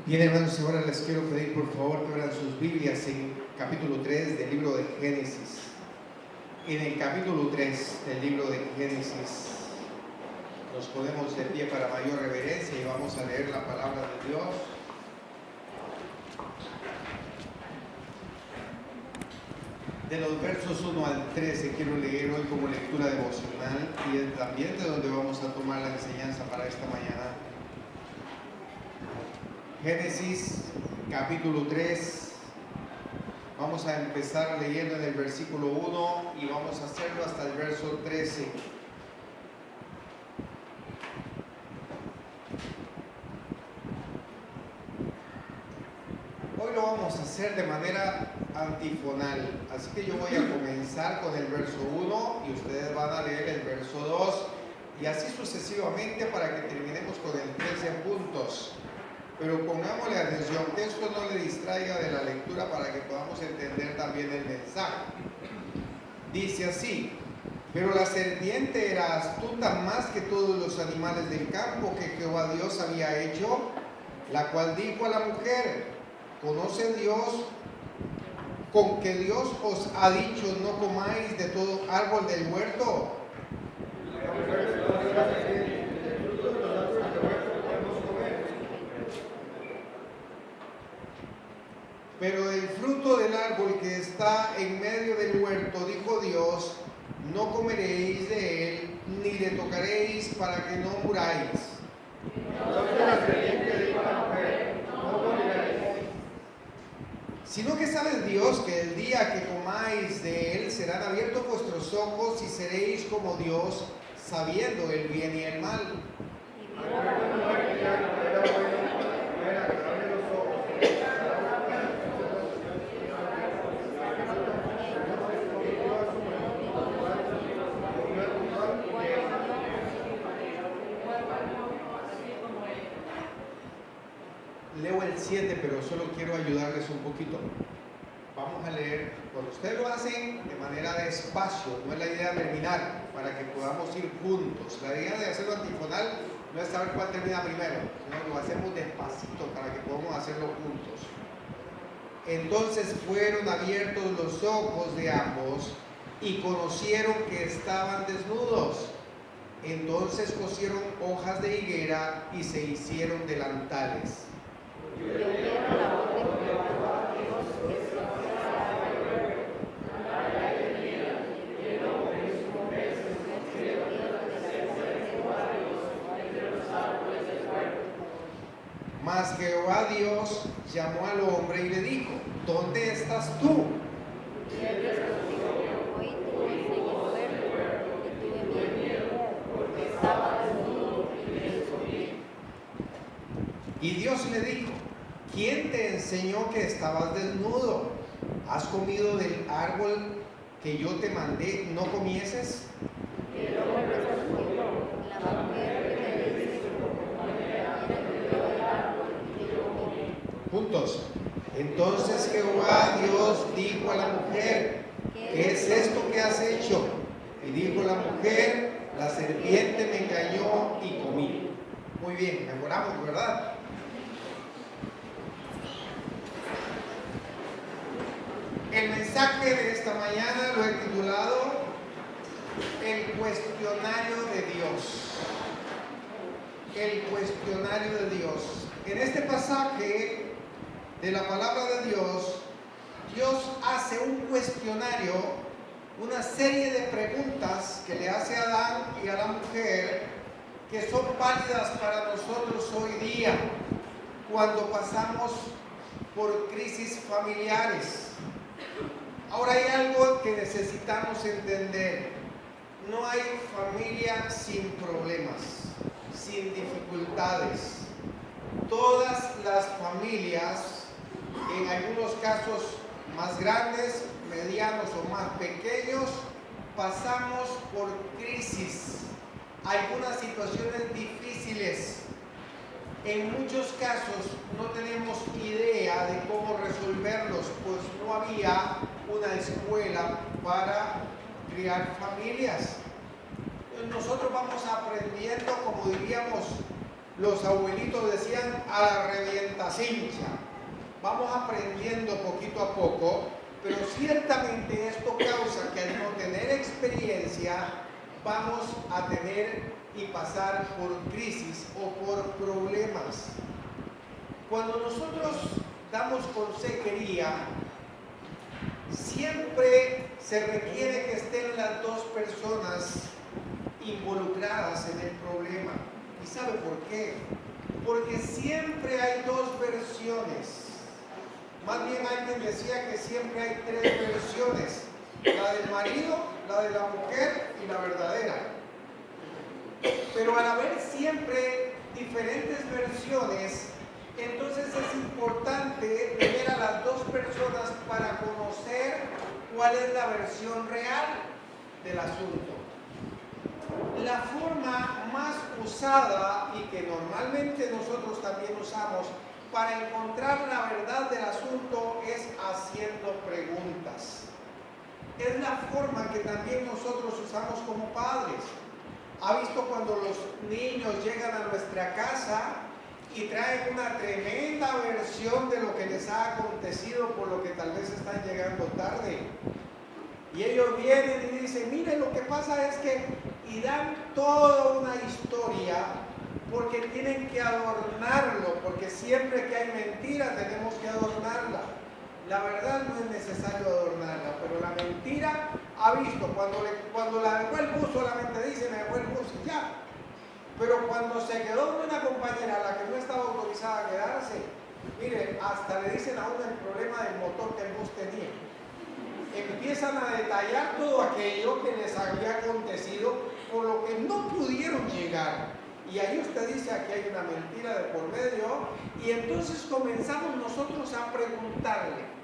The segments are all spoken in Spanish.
Bien, hermanos, ahora les quiero pedir por favor que abran sus Biblias en capítulo 3 del libro de Génesis. En el capítulo 3 del libro de Génesis nos ponemos de pie para mayor reverencia y vamos a leer la palabra de Dios. De los versos 1 al 13 quiero leer hoy como lectura devocional y el ambiente donde vamos a tomar la enseñanza para esta mañana. Génesis capítulo 3, vamos a empezar leyendo en el versículo 1 y vamos a hacerlo hasta el verso 13. Hoy lo vamos a hacer de manera antifonal, así que yo voy a comenzar con el verso 1 y ustedes van a leer el verso 2 y así sucesivamente para que terminemos con el 13 puntos. Pero pongámosle atención, que esto no le distraiga de la lectura para que podamos entender también el mensaje. Dice así: pero la serpiente era astuta más que todos los animales del campo que Jehová Dios había hecho, la cual dijo a la mujer: ¿conoce Dios con que Dios os ha dicho no comáis de todo árbol del huerto? Pero del fruto del árbol que está en medio del huerto, dijo Dios, no comeréis de él, ni le tocaréis para que no muráis. Sino que sabes Dios que el día que comáis de él serán abiertos vuestros ojos y seréis como Dios, sabiendo el bien y el mal. Leo el 7, pero solo quiero ayudarles un poquito. Vamos a leer, cuando ustedes lo hacen de manera despacio, no es la idea de terminar, para que podamos ir juntos. La idea de hacerlo antifonal no es saber cuál termina primero, sino lo hacemos despacito para que podamos hacerlo juntos. Entonces fueron abiertos los ojos de ambos y conocieron que estaban desnudos. Entonces cosieron hojas de higuera y se hicieron delantales. Mas Jehová Dios llamó al hombre y le dijo: ¿dónde estás tú? Y Dios le dijo: ¿quién te enseñó que estabas desnudo? ¿Has comido del árbol que yo te mandé no comieses? Juntos. Entonces Jehová Dios dijo a la mujer: ¿qué es esto que has hecho? Y dijo la mujer: la serpiente me engañó y comí. Muy bien, mejoramos, ¿verdad? El mensaje de esta mañana lo he titulado El cuestionario de Dios. El cuestionario de Dios. En este pasaje de la palabra de Dios, Dios hace un cuestionario, una serie de preguntas que le hace a Adán y a la mujer que son válidas para nosotros hoy día cuando pasamos por crisis familiares. Ahora hay algo que necesitamos entender: no hay familia sin problemas, sin dificultades. Todas las familias, en algunos casos más grandes, medianos o más pequeños, pasamos por crisis, algunas situaciones difíciles. En muchos casos no tenemos idea de cómo resolverlos, pues no había una escuela para criar familias. Entonces nosotros vamos aprendiendo, como diríamos, Los abuelitos decían a la revientacincha. Vamos aprendiendo poquito a poco, pero ciertamente esto causa que al no tener experiencia vamos a tener y pasar por crisis o por problemas. Cuando nosotros damos consejería, siempre se requiere que estén las dos personas involucradas en el problema. ¿Y sabe por qué? Porque siempre hay dos versiones. Más bien alguien decía que siempre hay tres versiones: la del marido, la de la mujer y la verdadera. Pero al haber siempre diferentes versiones, entonces es importante tener a las dos personas para conocer cuál es la versión real del asunto. La forma más usada y que normalmente nosotros también usamos para encontrar la verdad del asunto es haciendo preguntas. Es la forma que también nosotros usamos como padres. ¿Ha visto cuando los niños llegan a nuestra casa y traen una tremenda versión de lo que les ha acontecido por lo que tal vez están llegando tarde? Y ellos vienen y dicen, mire, lo que pasa es que, y dan toda una historia, porque tienen que adornarlo, porque siempre que hay mentira tenemos que adornarla. La verdad no es necesario adornarla, pero la mentira, ha visto, cuando la dejó el bus solamente dice, me dejó el bus y ya. Pero cuando se quedó con una compañera a la que no estaba autorizada a quedarse, mire, hasta le dicen a uno el problema del motor que el bus tenía. Empiezan a detallar todo aquello que les había acontecido por lo que no pudieron llegar. Y ahí usted dice, aquí hay una mentira de por medio, y entonces comenzamos nosotros a preguntarle,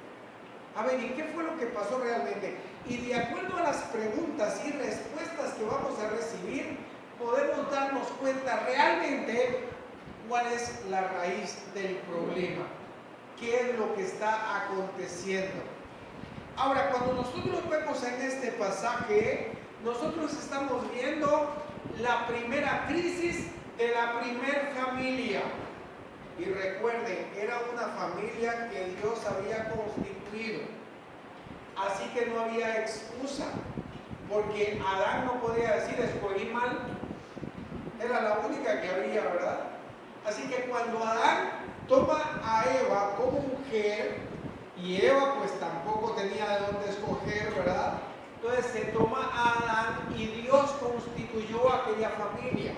a ver, ¿y qué fue lo que pasó realmente? Y de acuerdo a las preguntas y respuestas que vamos a recibir, podemos darnos cuenta realmente cuál es la raíz del problema, qué es lo que está aconteciendo. Ahora, cuando nosotros vemos en este pasaje, nosotros estamos viendo la primera crisis de la primer familia. Y recuerden, era una familia que Dios había constituido. Así que no había excusa, porque Adán no podía decir, escogí mal. Era la única que había, ¿verdad? Así que cuando Adán toma a Eva como mujer, y Eva pues tampoco tenía de dónde escoger, ¿verdad? Entonces se toma a Adán y Dios constituyó aquella familia.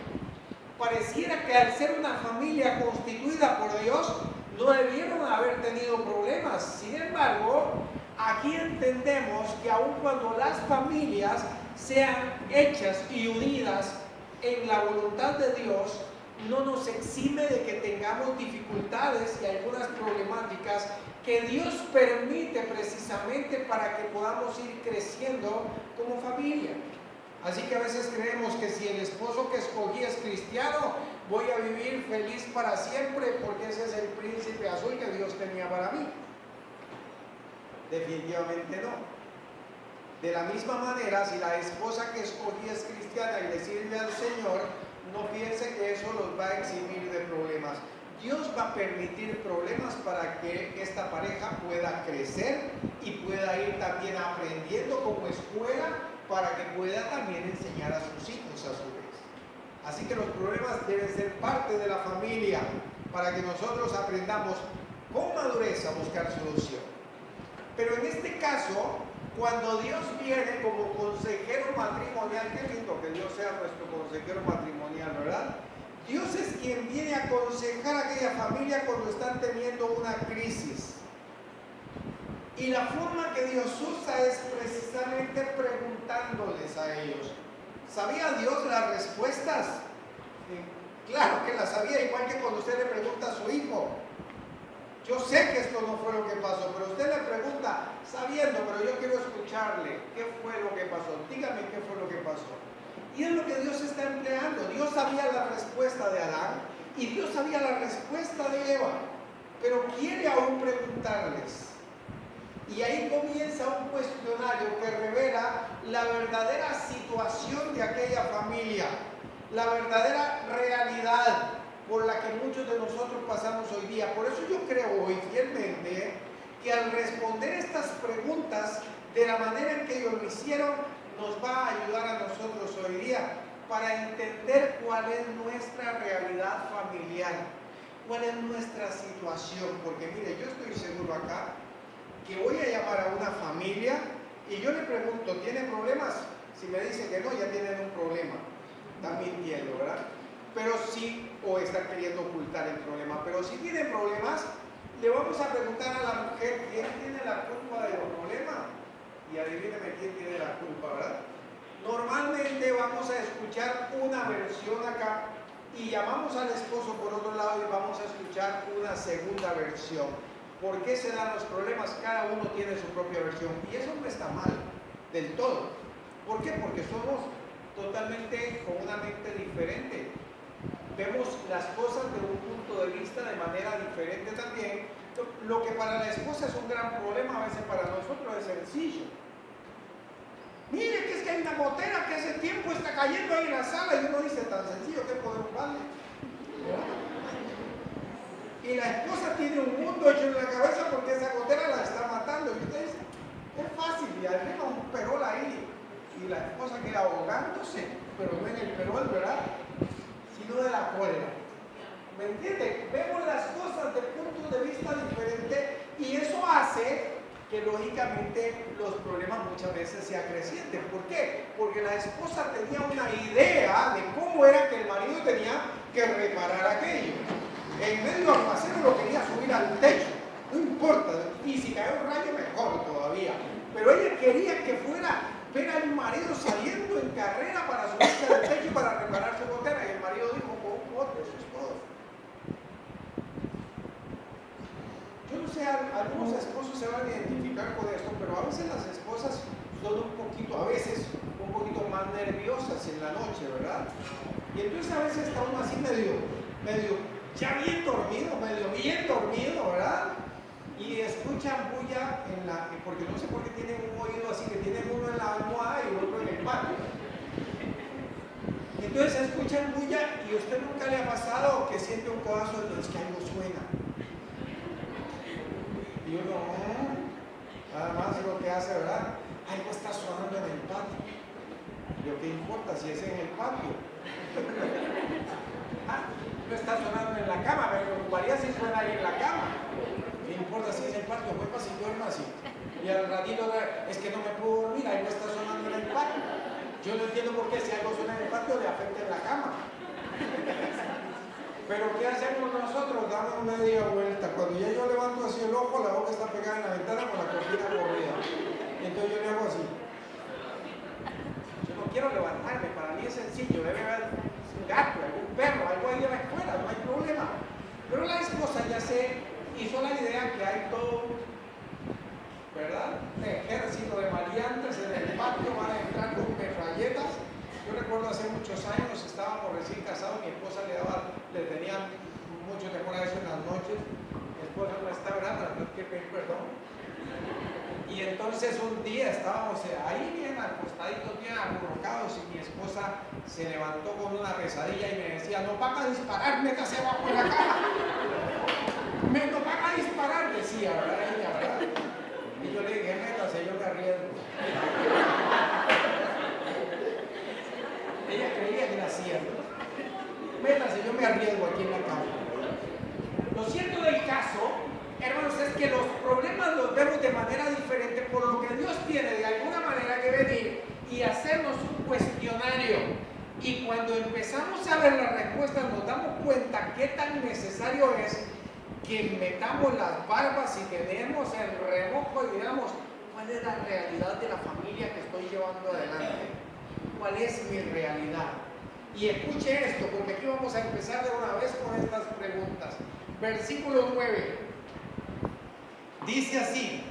Pareciera que al ser una familia constituida por Dios, no debieron haber tenido problemas. Sin embargo, aquí entendemos que aun cuando las familias sean hechas y unidas en la voluntad de Dios, no nos exime de que tengamos dificultades y algunas problemáticas que Dios permite precisamente para que podamos ir creciendo como familia. Así que a veces creemos que si el esposo que escogí es cristiano, voy a vivir feliz para siempre porque ese es el príncipe azul que Dios tenía para mí. Definitivamente no. De la misma manera, si la esposa que escogí es cristiana y le sirve al Señor, no piense que eso los va a eximir de problemas. Dios va a permitir problemas para que esta pareja pueda crecer y pueda ir también aprendiendo como escuela para que pueda también enseñar a sus hijos a su vez. Así que los problemas deben ser parte de la familia para que nosotros aprendamos con madurez a buscar solución. Pero en este caso, cuando Dios viene como consejero matrimonial, qué lindo que Dios sea nuestro consejero matrimonial, ¿verdad? Dios es quien viene a aconsejar a aquella familia cuando están teniendo una crisis. Y la forma que Dios usa es precisamente preguntándoles a ellos. ¿Sabía Dios las respuestas? Claro que las sabía, igual que cuando usted le pregunta a su hijo. Yo sé que esto no fue lo que pasó, pero usted le pregunta sabiendo, pero yo quiero escucharle. ¿Qué fue lo que pasó? Dígame qué fue lo que pasó. Y es lo que Dios está empleando. Dios sabía la respuesta de Adán y Dios sabía la respuesta de Eva, pero quiere aún preguntarles. Y ahí comienza un cuestionario que revela la verdadera situación de aquella familia, la verdadera realidad. por la que muchos de nosotros pasamos hoy día. Por eso yo creo hoy fielmente que al responder estas preguntas de la manera en que ellos lo hicieron, nos va a ayudar a nosotros hoy día para entender cuál es nuestra realidad familiar, cuál es nuestra situación. Porque mire, yo estoy seguro acá que voy a llamar a una familia y yo le pregunto, ¿tiene problemas? Si me dice que no, ya tienen un problema. Están mintiendo, ¿verdad? Pero sí, o están queriendo ocultar el problema. Pero si tienen problemas, le vamos a preguntar a la mujer, ¿quién tiene la culpa del problema? Y adivíneme quién tiene la culpa, ¿verdad? Normalmente vamos a escuchar una versión acá y llamamos al esposo por otro lado y vamos a escuchar una segunda versión. ¿Por qué se dan los problemas? Cada uno tiene su propia versión y eso no está mal del todo. ¿Por qué? Porque somos totalmente con una mente diferente. Vemos las cosas de un punto de vista de manera diferente también. Lo que para la esposa es un gran problema, a veces para nosotros es sencillo. Mire que es que hay una gotera que hace tiempo está cayendo ahí en la sala y uno dice, tan sencillo que podemos darle. Y la esposa tiene un mundo hecho en la cabeza porque esa gotera la está matando. Y usted dice, es fácil, y arriba un perol ahí. Y la esposa queda ahogándose, pero no en el perol, ¿verdad? Sino de la cólera. ¿Me entiende? Vemos las cosas de puntos de vista diferentes y eso hace que lógicamente los problemas muchas veces se acrecienten. ¿Por qué? Porque la esposa tenía una idea de cómo era que el marido tenía que reparar aquello. En medio aguacero lo quería subir al techo, no importa, y si cae un rayo mejor todavía. Pero ella quería que fuera ver al marido saliendo en carrera para subirse al techo y para reparar su gotera. Y el marido dijo, con un bote, eso es todo. Yo no sé, algunos esposos se van a identificar con esto, pero a veces las esposas son un poquito más nerviosas en la noche, ¿verdad? Y entonces a veces está uno así medio, ya bien dormido, ¿verdad? Y escuchan bulla porque no sé por qué tienen un oído así, que tienen uno en la almohada y otro en el patio. Entonces escuchan bulla y usted nunca le ha pasado que siente un codazo de es que algo suena. Y uno, nada más lo que hace, ¿verdad? Algo está sonando en el patio. Yo, ¿qué importa si es en el patio? No está sonando en la cama, me preocuparía si suena ahí en la cama. ¿Qué importa si es el patio? Pues para si duerma así. Y al ratito, es que no me puedo dormir, ahí no está sonando en el patio. Yo no entiendo por qué si algo suena en el patio le afecta en la cama. Pero ¿qué hacemos nosotros? Damos media vuelta. Cuando ya yo levanto así el ojo, la boca está pegada en la ventana con la cortina corrida. Entonces yo le hago así. Yo no quiero levantarme, para mí es sencillo, debe haber un gato, algún perro, algo ahí de la escuela, no hay problema. Pero la esposa ya se hizo la idea que hay todo, ¿verdad? Un ejército de maleantes en el patio, van a entrar con metralletas. Yo recuerdo hace muchos años, estábamos recién casados, mi esposa le tenía mucho temor a eso en las noches. Mi esposa no está, ¿verdad? No hay que pedir perdón. Y entonces un día estábamos ahí bien acostaditos, bien acurrucados, y mi esposa se levantó con una pesadilla y me decía, no van a disparar, métase abajo en la cama. No van a disparar, decía, ¿verdad? Ella, ¿verdad? Y yo le dije, métase, yo me arriesgo. Ella creía que era cierto. Métase, yo me arriesgo aquí en la cama. Lo cierto del caso, hermanos, es que los problemas los vemos de manera diferente, por lo que Dios tiene de alguna manera que venir y hacernos un cuestionario. Y cuando empezamos a ver las respuestas nos damos cuenta qué tan necesario es que metamos las barbas y tenemos el remojo y digamos, ¿cuál es la realidad de la familia que estoy llevando adelante? ¿Cuál es mi realidad? Y escuche esto, porque aquí vamos a empezar de una vez con estas preguntas. Versículo 9. Dice así,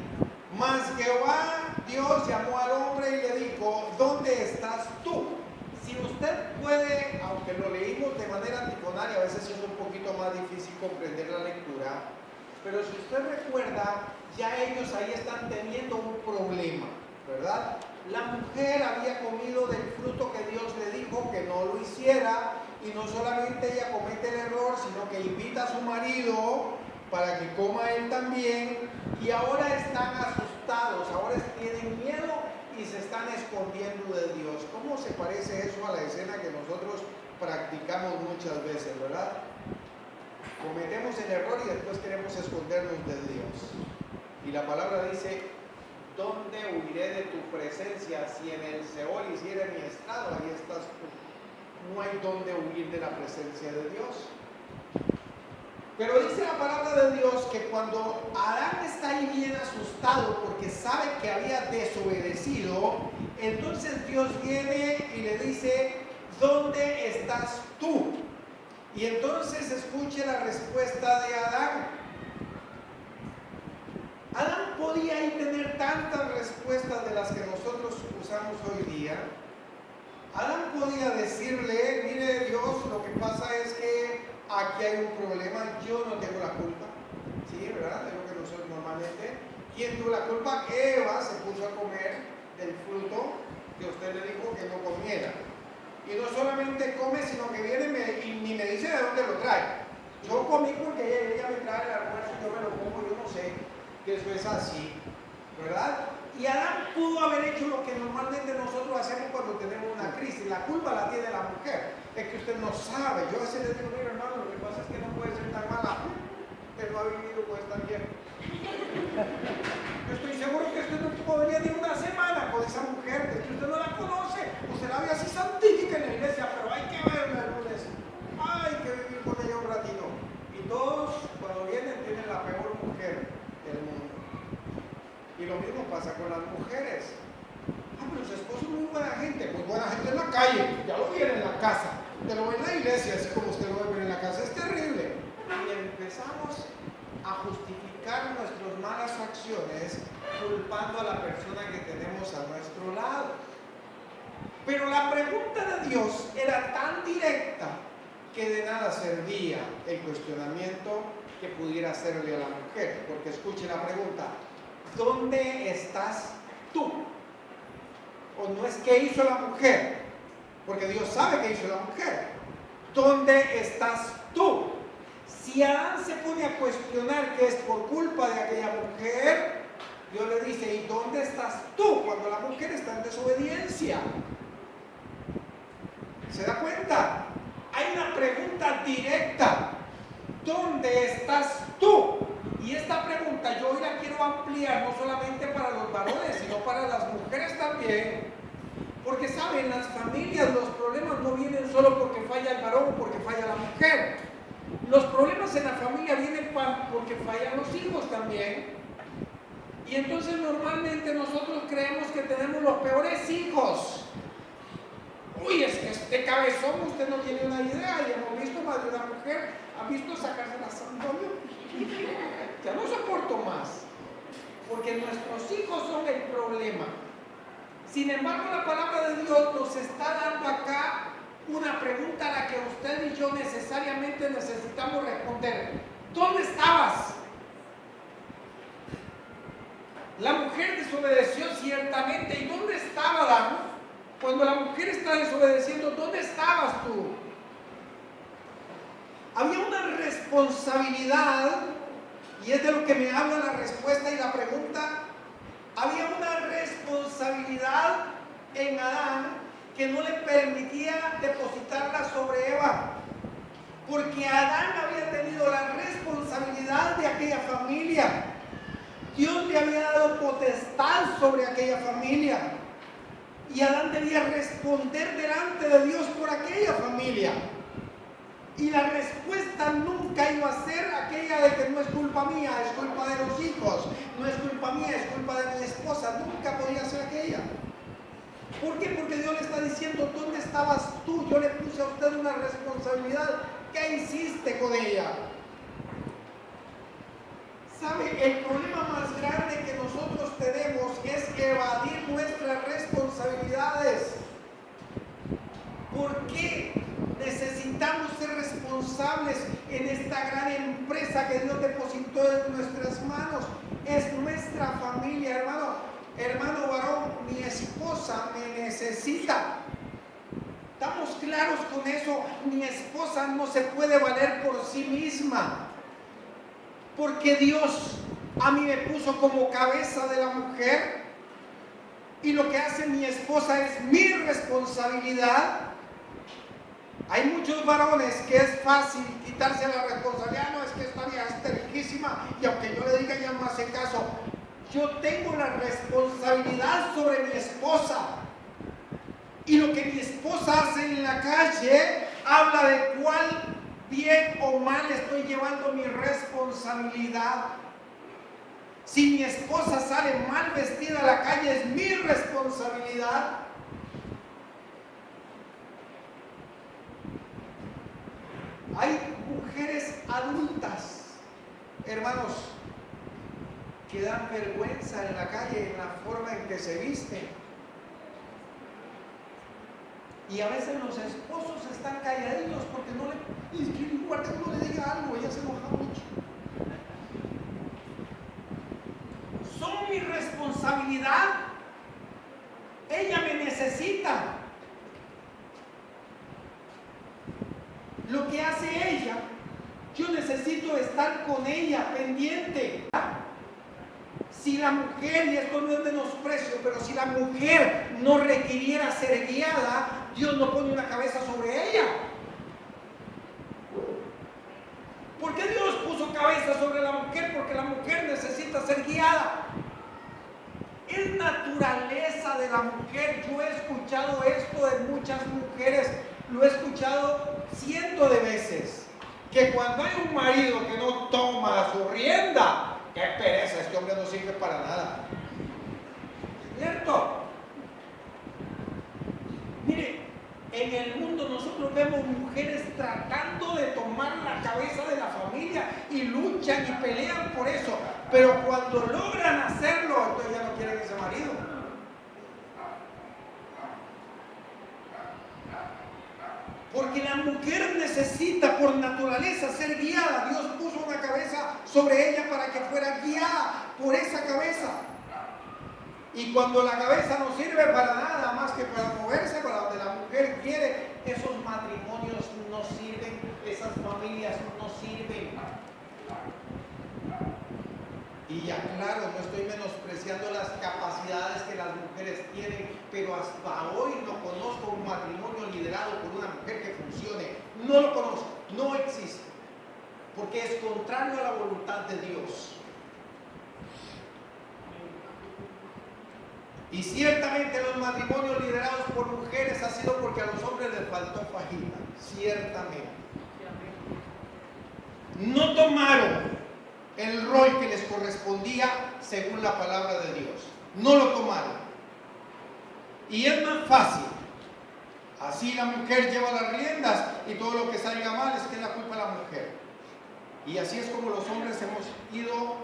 mas Jehová Dios llamó al hombre y le dijo, ¿dónde estás tú? Si usted puede, aunque lo leímos de manera antifonaria, a veces es un poquito más difícil comprender la lectura, pero si usted recuerda, ya ellos ahí están teniendo un problema, ¿verdad? La mujer había comido del fruto que Dios le dijo que no lo hiciera y no solamente ella comete el error, sino que invita a su marido para que coma él también, y ahora están asustados, ahora tienen miedo y se están escondiendo de Dios. ¿Cómo se parece eso a la escena que nosotros practicamos muchas veces, verdad? Cometemos el error y después queremos escondernos de Dios. Y la palabra dice: ¿dónde huiré de tu presencia? Si en el Seol hiciera mi estrado, ahí estás tú. No hay dónde huir de la presencia de Dios. Pero dice la palabra de Dios que cuando Adán está ahí bien asustado porque sabe que había desobedecido, entonces Dios viene y le dice: ¿dónde estás tú? Y entonces escuche la respuesta de Adán. Adán podía ahí tener tantas respuestas de las que nosotros usamos hoy día. Adán podía decirle: mire Dios, lo que pasa es que aquí hay un problema, yo no tengo la culpa. Sí, ¿verdad? Es lo que nosotros normalmente. ¿Quién tuvo la culpa? Eva se puso a comer del fruto que usted le dijo que no comiera. Y no solamente come, sino que viene y ni me dice de dónde lo trae. Yo comí porque ella me trae el almuerzo, yo me lo como, yo no sé que eso es así, ¿verdad? Y Adán pudo haber hecho lo que normalmente nosotros hacemos cuando tenemos una crisis. La culpa la tiene la mujer. Es que usted no sabe. Yo a veces le digo: mira hermano, lo que pasa es que no puede ser tan mala. Usted no ha vivido con esta vieja. Yo estoy seguro que usted no podría ni una semana con esa mujer, es que usted no la conoce. Usted la ve así santífica en la iglesia, pero hay que verla el lunes. Hay que vivir con ella un ratito. Y todos cuando vienen tienen la peor mujer del mundo. Y lo mismo pasa con las mujeres. Pero su esposo es muy buena gente. Pues buena gente en la calle, ya lo viene en la casa, te lo ve en la iglesia, así como usted lo ve en la casa. Es terrible. Y empezamos a justificar nuestras malas acciones culpando a la persona que tenemos a nuestro lado. Pero la pregunta de Dios era tan directa que de nada servía el cuestionamiento que pudiera hacerle a la mujer. Porque escuche la pregunta: ¿dónde estás tú? O no es qué hizo la mujer, porque Dios sabe qué hizo la mujer. ¿Dónde estás tú? Si Adán se pone a cuestionar que es por culpa de aquella mujer, Dios le dice: ¿y dónde estás tú? Cuando la mujer está en desobediencia. ¿Se da cuenta? Hay una pregunta directa: ¿dónde estás tú? Y esta pregunta yo hoy la quiero ampliar no solamente para los varones, sino para las mujeres también. Porque saben, las familias, los problemas no vienen solo porque falla el varón o porque falla la mujer. Los problemas en la familia vienen porque fallan los hijos también. Y entonces normalmente nosotros creemos que tenemos los peores hijos. Uy, es que este cabezón, usted no tiene una idea. Y hemos visto más de una mujer, ¿han visto sacarse la sandalias? Ya no soporto más, porque nuestros hijos son el problema. Sin embargo, la palabra de Dios nos está dando acá una pregunta a la que usted y yo necesariamente necesitamos responder. ¿Dónde estabas? La mujer desobedeció ciertamente. ¿Y dónde estaba Adán? Cuando la mujer está desobedeciendo, ¿dónde estabas tú? Había una responsabilidad, y es de lo que me habla la respuesta y la pregunta. Había una responsabilidad en Adán que no le permitía depositarla sobre Eva, porque Adán había tenido la responsabilidad de aquella familia. Dios le había dado potestad sobre aquella familia, y Adán debía responder delante de Dios por aquella familia. Y la respuesta nunca iba a ser aquella de que no es culpa mía, es culpa de los hijos, no es culpa mía, es culpa de mi esposa. Nunca podía ser aquella. ¿Por qué? Porque Dios le está diciendo: ¿dónde estabas tú? Yo le puse a usted una responsabilidad. ¿Qué hiciste con ella? ¿Sabe? El problema más grande que nosotros tenemos es evadir nuestras responsabilidades. ¿Por qué necesitamos ser responsables en esta gran empresa que Dios depositó en nuestras manos? Es nuestra familia, hermano varón, mi esposa me necesita. Estamos claros con eso. Mi esposa no se puede valer por sí misma, porque Dios a mí me puso como cabeza de la mujer, y lo que hace mi esposa es mi responsabilidad. Hay muchos varones que es fácil quitarse la responsabilidad. No, es que esta vieja es riquísima, y aunque yo le diga ya no hace caso. Yo tengo la responsabilidad sobre mi esposa, y lo que mi esposa hace en la calle habla de cuál bien o mal estoy llevando mi responsabilidad. Si mi esposa sale mal vestida a la calle, es mi responsabilidad. Hay mujeres adultas, hermanos, que dan vergüenza en la calle en la forma en que se visten. Y a veces los esposos están calladitos porque no le, y que en lugar de uno le diga algo, ella se enoja mucho. Son mi responsabilidad. Ella me necesita. Lo que hace ella, yo necesito estar con ella, pendiente. Si la mujer, y esto no es menosprecio, pero si la mujer no requiriera ser guiada, Dios no pone una cabeza sobre ella. ¿Por qué Dios puso cabeza sobre la mujer? Porque la mujer necesita ser guiada. Es naturaleza de la mujer. Yo he escuchado esto de muchas mujeres, lo he escuchado cientos de veces, que cuando hay un marido que no toma su rienda, qué pereza, este hombre no sirve para nada. ¿Cierto? Mire, en el mundo nosotros vemos mujeres tratando de tomar la cabeza de la familia y luchan y pelean por eso, pero cuando logran hacerlo, entonces ya no quieren ese marido. Porque la mujer necesita por naturaleza ser guiada. Dios puso una cabeza sobre ella para que fuera guiada por esa cabeza. Y cuando la cabeza no sirve para nada más que para moverse para donde la mujer quiere, esos matrimonios no sirven, esas familias no sirven. Y aclaro, no estoy menospreciando las capacidades que las mujeres tienen, pero hasta hoy no conozco un matrimonio liderado por una mujer que funcione. No lo conozco, no existe, porque es contrario a la voluntad de Dios. Y ciertamente los matrimonios liderados por mujeres ha sido porque a los hombres les faltó fajita, ciertamente. No tomaron el rol que les correspondía según la palabra de Dios. No lo tomaron. Y es más fácil. Así la mujer lleva las riendas y todo lo que salga mal es que es la culpa de la mujer. Y así es como los hombres hemos ido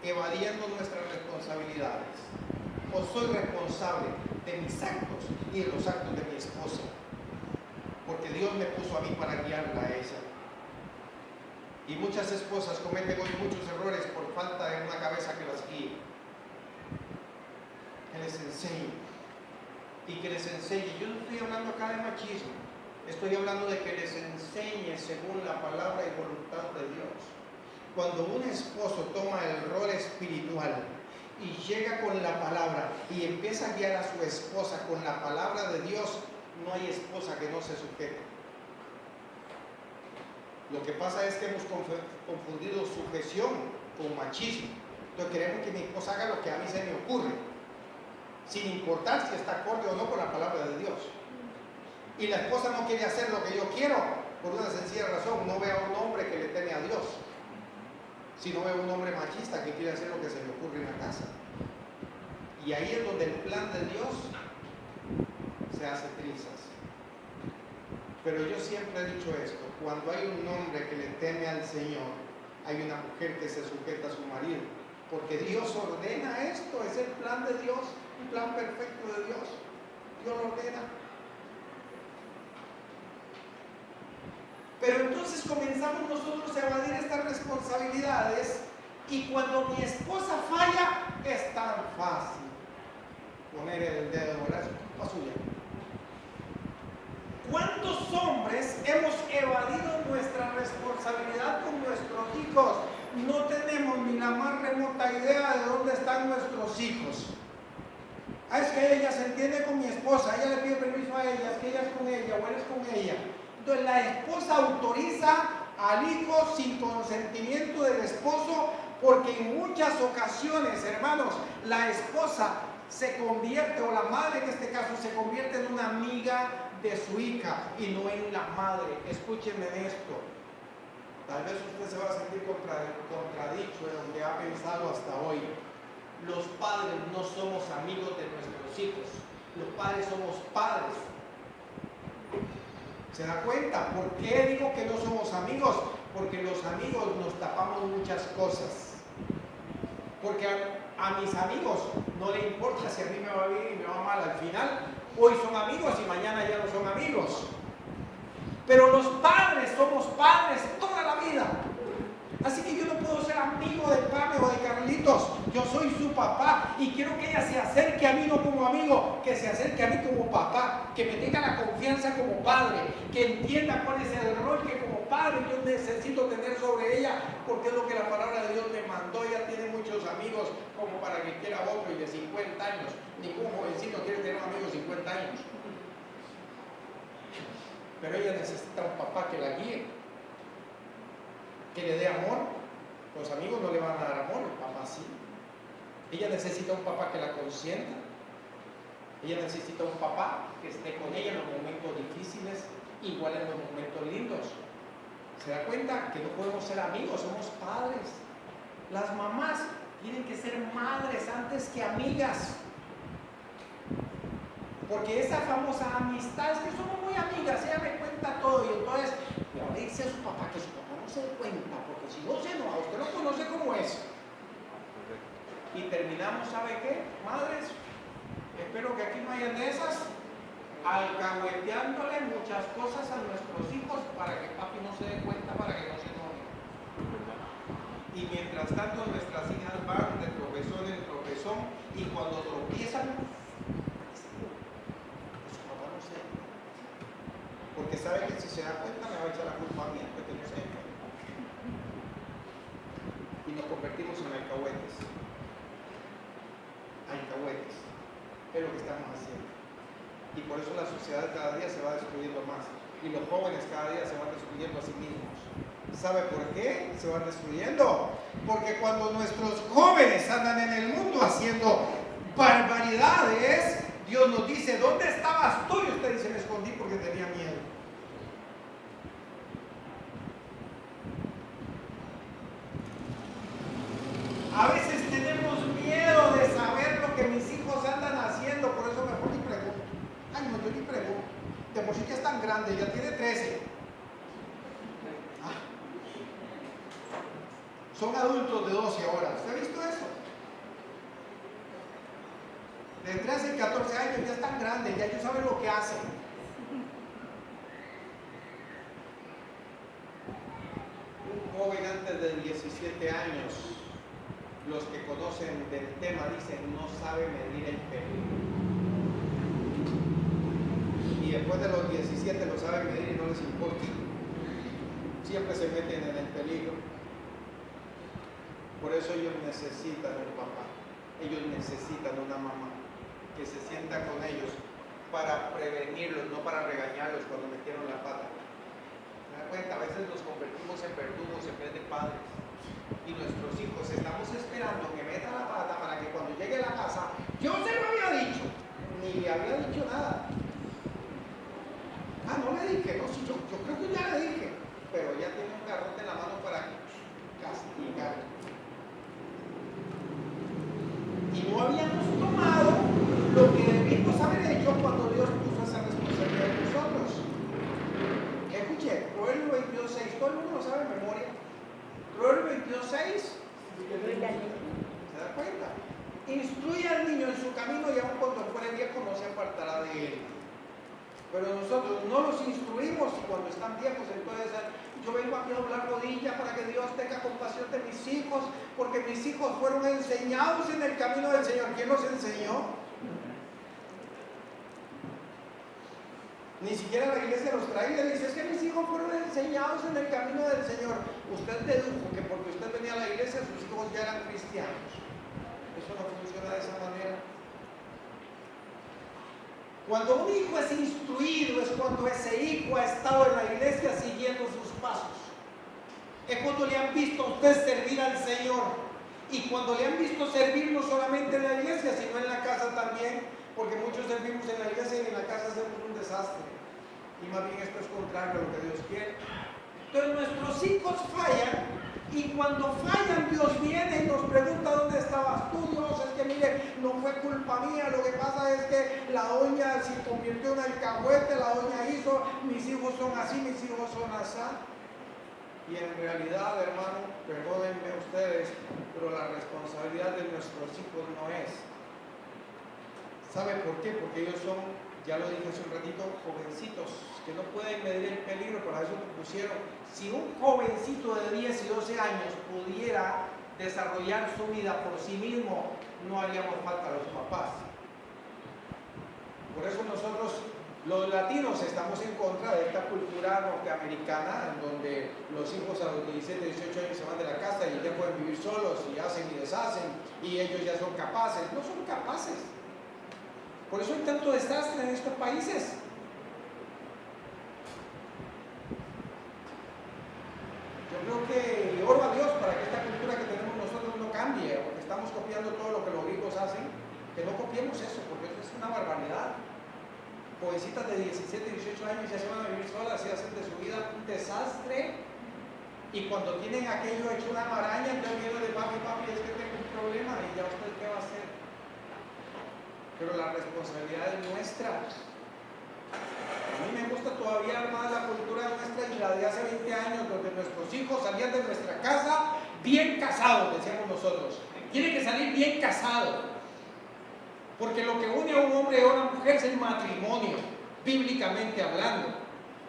evadiendo nuestras responsabilidades. O soy responsable de mis actos y de los actos de mi esposa, porque Dios me puso a mí para guiarla a ella. Y muchas esposas cometen hoy muchos errores por falta de una cabeza que las guíe, que les enseñe y que les enseñe. Yo no estoy hablando acá de machismo, estoy hablando de que les enseñe según la palabra y voluntad de Dios. Cuando un esposo toma el rol espiritual y llega con la palabra y empieza a guiar a su esposa con la palabra de Dios, no hay esposa que no se sujete. Lo que pasa es que hemos confundido sujeción con machismo. Entonces queremos que mi esposa haga lo que a mí se me ocurre, sin importar si está acorde o no con la palabra de Dios. Y la esposa no quiere hacer lo que yo quiero por una sencilla razón: no ve a un hombre que le teme a Dios, sino ve a un hombre machista que quiere hacer lo que se le ocurre en la casa. Y ahí es donde el plan de Dios se hace trizas. Pero yo siempre he dicho esto: cuando hay un hombre que le teme al Señor, hay una mujer que se sujeta a su marido, porque Dios ordena esto, es el plan de Dios, un plan perfecto de Dios. Dios lo ordena. Pero entonces comenzamos nosotros a evadir estas responsabilidades, y cuando mi esposa falla, es tan fácil poner el dedo, ¿verdad? Es culpa suya. están nuestros hijos. Es que ella se entiende con mi esposa, ella le pide permiso a ella, es que ella es con ella o él es con ella. Entonces la esposa autoriza al hijo sin consentimiento del esposo, porque en muchas ocasiones, hermanos, la esposa se convierte, o la madre en este caso, se convierte en una amiga de su hija y no en la madre. Escúchenme esto. Tal vez usted se va a sentir contradicho en lo que ha pensado hasta hoy. Los padres no somos amigos de nuestros hijos. Los padres somos padres. ¿Se da cuenta? ¿Por qué digo que no somos amigos? Porque los amigos nos tapamos muchas cosas. Porque a mis amigos no le importa si a mí me va bien y me va mal. Al final, hoy son amigos y mañana ya no son amigos. Pero los padres somos padres toda la vida. Así que yo no puedo ser amigo de Pame o de Carlitos. Yo soy su papá y quiero que ella se acerque a mí no como amigo, que se acerque a mí como papá, que me tenga la confianza como padre, que entienda cuál es el rol que como padre yo necesito tener sobre ella, porque es lo que la palabra de Dios me mandó. Ella tiene muchos amigos como para que quiera otro y de 50 años. Ningún jovencito quiere tener un amigo de 50 años. Pero ella necesita un papá que la guíe, que le dé amor. Los amigos no le van a dar amor, el papá sí. Ella necesita un papá que la consienta. Ella necesita un papá que esté con ella en los momentos difíciles, igual en los momentos lindos. ¿Se da cuenta que no podemos ser amigos? Somos padres. Las mamás tienen que ser madres antes que amigas. Porque esa famosa amistad, es que somos muy amigas, ella me cuenta todo y entonces le dice a su papá que su papá no se dé cuenta, porque si no se enoja, usted no conoce cómo es. Y terminamos, ¿sabe qué? Madres, espero que aquí no hayan de esas, alcahueteándole muchas cosas a nuestros hijos para que papi no se dé cuenta, para que no se enoje. Y mientras tanto nuestras hijas van de tropezón en tropezón y cuando tropiezan, porque sabe que si se da cuenta me va a echar la culpa a mí, porque no sé. Y nos convertimos en alcahuetes. Alcahuetes. Es lo que estamos haciendo. Y por eso la sociedad cada día se va destruyendo más. Y los jóvenes cada día se van destruyendo a sí mismos. ¿Sabe por qué se van destruyendo? Porque cuando nuestros jóvenes andan en el mundo haciendo barbaridades, Dios nos dice, ¿dónde estabas tú? Y usted dice, me escondí porque tenía miedo. A veces tenemos miedo de saber lo que mis hijos andan haciendo, por eso mejor ni pregunto. Ay, no, yo ni pregunto. De por sí que es tan grande, ya tiene 13. Son adultos de 12 ahora. ¿Usted ha visto eso? De 13 y 14 años ya están grandes, ya ellos saben lo que hacen. Un joven antes de 17 años, los que conocen del tema dicen no sabe medir el peligro. Y después de los 17 lo saben medir y no les importa. Siempre se meten en el peligro. Por eso ellos necesitan un papá. Ellos necesitan una mamá que se sienta con ellos para prevenirlos, no para regañarlos cuando metieron la pata. ¿Se da cuenta? A veces nos convertimos en verdugos en vez de padres. Y nuestros hijos estamos esperando que metan la pata para que cuando llegue a la casa, yo se lo había dicho, ni le había dicho nada. Ah, no le dije, no, sí, yo creo que ya le dije, pero ya tiene un garrote en la mano para castigar. Y no habíamos tomado lo que debimos haber hecho cuando Dios puso esa responsabilidad en nosotros. Escuche, Proverbio 22:6, todo el mundo lo sabe de memoria. Proverbio 22:6, ¿se da cuenta? Instruye al niño en su camino y aun cuando fuere viejo no se apartará de él. Pero nosotros no los instruimos y cuando están viejos entonces yo vengo aquí a doblar rodilla para que Dios tenga compasión de mis hijos, porque mis hijos fueron enseñados en el camino del Señor. ¿Quién los enseñó? Ni siquiera la iglesia los trae y le dice, es que mis hijos fueron enseñados en el camino del Señor. Usted dedujo que porque usted venía a la iglesia sus hijos ya eran cristianos. Eso eso no funciona de esa manera. Cuando un hijo es instruido, es cuando ese hijo ha estado en la iglesia siguiendo sus pasos. Es cuando le han visto a usted servir al Señor. Y cuando le han visto servir no solamente en la iglesia, sino en la casa también, porque muchos servimos en la iglesia y en la casa hacemos un desastre. Y más bien esto es contrario a lo que Dios quiere. Entonces nuestros hijos fallan, y cuando fallan Dios viene y nos pregunta: ¿dónde estabas tú, Dios? Es que mire, no fue culpa mía, lo que pasa es que la doña se convirtió en alcahuete, la doña hizo, mis hijos son así, mis hijos son así. Y en realidad, hermano, perdónenme ustedes, pero la responsabilidad de nuestros hijos no es. ¿Sabe por qué? Porque ellos son, ya lo dije hace un ratito, jovencitos, que no pueden medir el peligro, para eso lo pusieron. Si un jovencito de 10 y 12 años pudiera desarrollar su vida por sí mismo, no haríamos falta a los papás. Por eso nosotros, los latinos, estamos en contra de esta cultura norteamericana, en donde los hijos a los 17, 18 años se van de la casa y ya pueden vivir solos y hacen y deshacen, y ellos ya son capaces. No son capaces. Por eso hay tanto desastre en estos países. Yo creo que le oro a Dios para que esta cultura que tenemos nosotros no cambie, porque estamos copiando todo lo que los ricos hacen. Que no copiemos eso, porque eso es una barbaridad. Jovencitas de 17, 18 años ya se van a vivir solas y hacen de su vida un desastre. Y cuando tienen aquello hecho una maraña, entonces viene de papi, es que tengo un problema, y ya usted qué va a hacer. Pero la responsabilidad es nuestra. A mí me gusta todavía más la cultura nuestra y la de hace 20 años, donde nuestros hijos salían de nuestra casa bien casados, decíamos nosotros. Tiene que salir bien casado. Porque lo que une a un hombre y a una mujer es el matrimonio, bíblicamente hablando.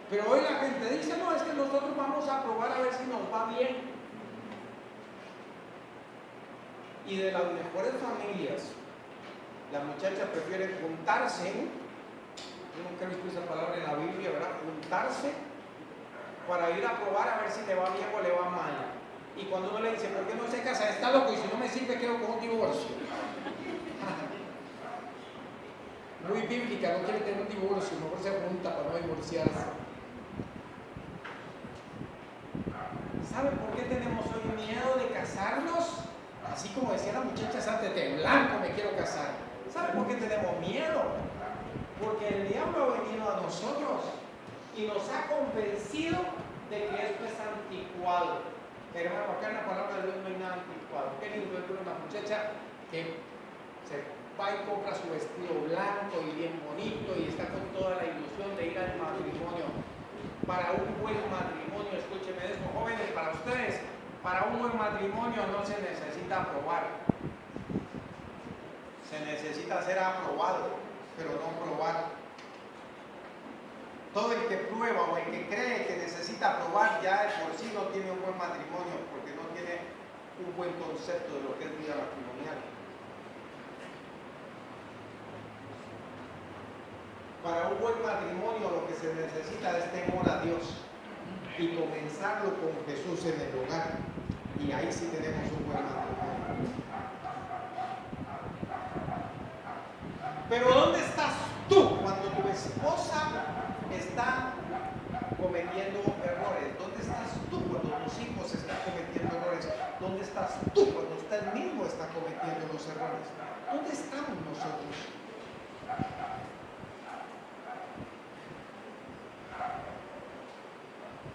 Pero hoy la gente dice: no, es que nosotros vamos a probar a ver si nos va bien. Y de las mejores familias, las muchachas prefieren juntarse, yo nunca he visto esa palabra en la Biblia, ¿verdad? Juntarse para ir a probar a ver si le va bien o le va mal. Y cuando uno le dice: ¿por qué no se casa? Está loco, y si no me sirve quedo con un divorcio. Muy bíblica, no quiere tener un divorcio, mejor se junta para no divorciarse. ¿Sabe por qué tenemos hoy miedo de casarnos? Así como decían las muchachas antes: de blanco me quiero casar. ¿Sabe por qué tenemos miedo? Porque el diablo ha venido a nosotros y nos ha convencido de que esto es anticuado. Hermano, acá en la palabra de Dios no hay nada anticuado. Qué lindo es una muchacha que se va y compra su vestido blanco y bien bonito y está con toda la ilusión de ir al matrimonio. Para un buen matrimonio, escúcheme esto, jóvenes, para ustedes, para un buen matrimonio no se necesita aprobar. Se necesita ser aprobado, pero no probar. Todo el que prueba o el que cree que necesita aprobar ya de por sí no tiene un buen matrimonio, porque no tiene un buen concepto de lo que es vida matrimonial. Para un buen matrimonio lo que se necesita es temor a Dios y comenzarlo con Jesús en el hogar, y ahí sí tenemos un buen matrimonio. Pero ¿dónde estás tú cuando tu esposa está cometiendo errores? ¿Dónde estás tú cuando tus hijos están cometiendo errores? ¿Dónde estás tú cuando usted mismo está cometiendo los errores? ¿Dónde estamos nosotros?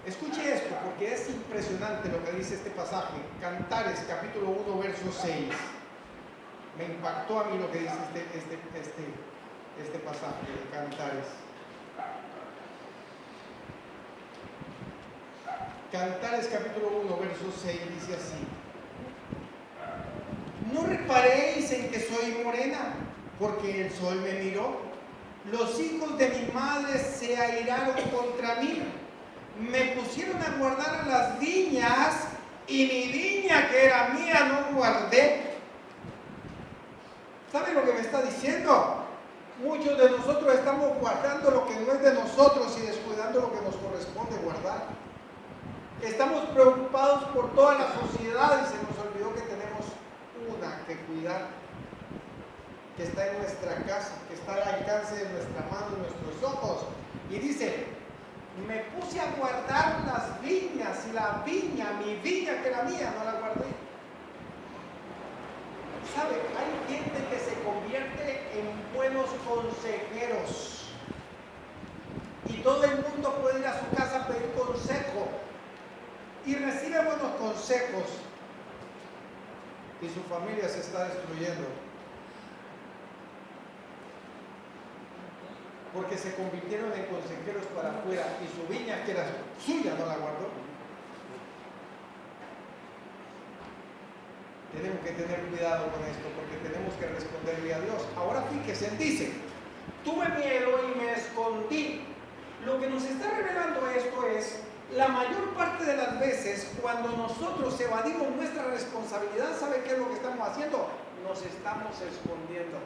Escuche esto, porque es impresionante lo que dice este pasaje. Cantares, capítulo 1, verso 6. Me impactó a mí lo que dice este pasaje de Cantares. Cantares, capítulo 1, verso 6, dice así: no reparéis en que soy morena, porque el sol me miró. Los hijos de mi madre se airaron contra mí. Me pusieron a guardar a las viñas, y mi viña que era mía no guardé. ¿Sabe lo que me está diciendo? Muchos de nosotros estamos guardando lo que no es de nosotros y descuidando lo que nos corresponde guardar. Estamos preocupados por toda la sociedad y se nos olvidó que tenemos una que cuidar, que está en nuestra casa, que está al alcance de nuestra mano, en nuestros ojos. Y dice, me puse a guardar las viñas y la viña, mi viña que era mía, no la guardé. ¿Sabe? Hay gente que se convierte en buenos consejeros y todo el mundo puede ir a su casa a pedir consejo y recibe buenos consejos y su familia se está destruyendo porque se convirtieron en consejeros para afuera y su viña que era suya no la guardó. Tenemos que tener cuidado con esto porque tenemos que responderle a Dios. Ahora fíjese, dice, tuve miedo y me escondí. Lo que nos está revelando esto es, la mayor parte de las veces cuando nosotros evadimos nuestra responsabilidad, ¿sabe qué es lo que estamos haciendo? Nos estamos escondiendo.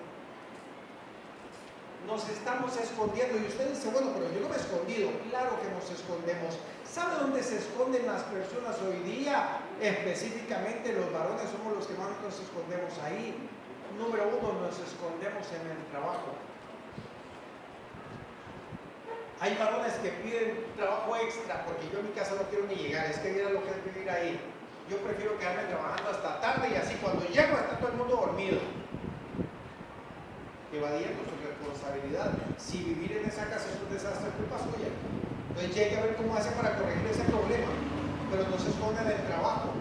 Nos estamos escondiendo y usted dice, bueno, pero yo no me he escondido. Claro que nos escondemos. ¿Sabe dónde se esconden las personas hoy día? Específicamente los varones somos los que más nos escondemos ahí. Número uno, nos escondemos en el trabajo. Hay varones que piden trabajo extra porque yo en mi casa no quiero ni llegar, es que mira lo que es vivir ahí. Yo prefiero quedarme trabajando hasta tarde y así cuando llego está todo el mundo dormido. Evadiendo su responsabilidad. Si vivir en esa casa es un desastre, culpa suya. Entonces ya hay que ver cómo hace para corregir ese problema. Pero no se esconde en el trabajo.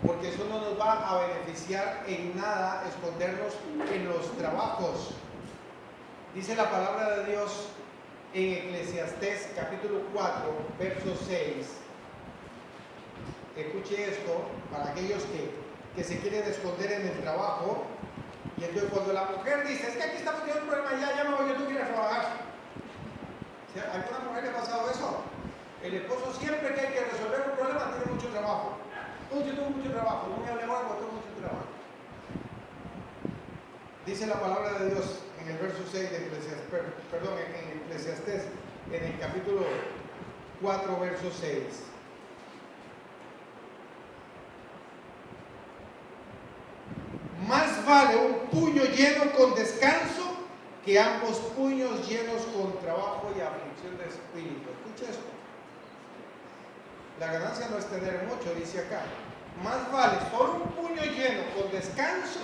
Porque eso no nos va a beneficiar en nada escondernos en los trabajos. Dice la palabra de Dios en Eclesiastés capítulo 4, verso 6. Escuche esto para aquellos que se quieren esconder en el trabajo. Y entonces cuando la mujer dice, es que aquí estamos teniendo un problema, ya me voy, yo tú quieres trabajar. ¿Sí? ¿A alguna mujer le ha pasado eso? El esposo siempre que hay que resolver un problema tiene mucho trabajo. Yo tengo mucho trabajo, no me hable ahora porque tengo mucho trabajo. Dice la palabra de Dios en el verso 6 de en Eclesiastés, en el capítulo 4, verso 6. Más vale un puño lleno con descanso que ambos puños llenos con trabajo y aflicción de espíritu. Escucha esto. La ganancia no es tener mucho, dice acá. Más vale solo un puño lleno con descanso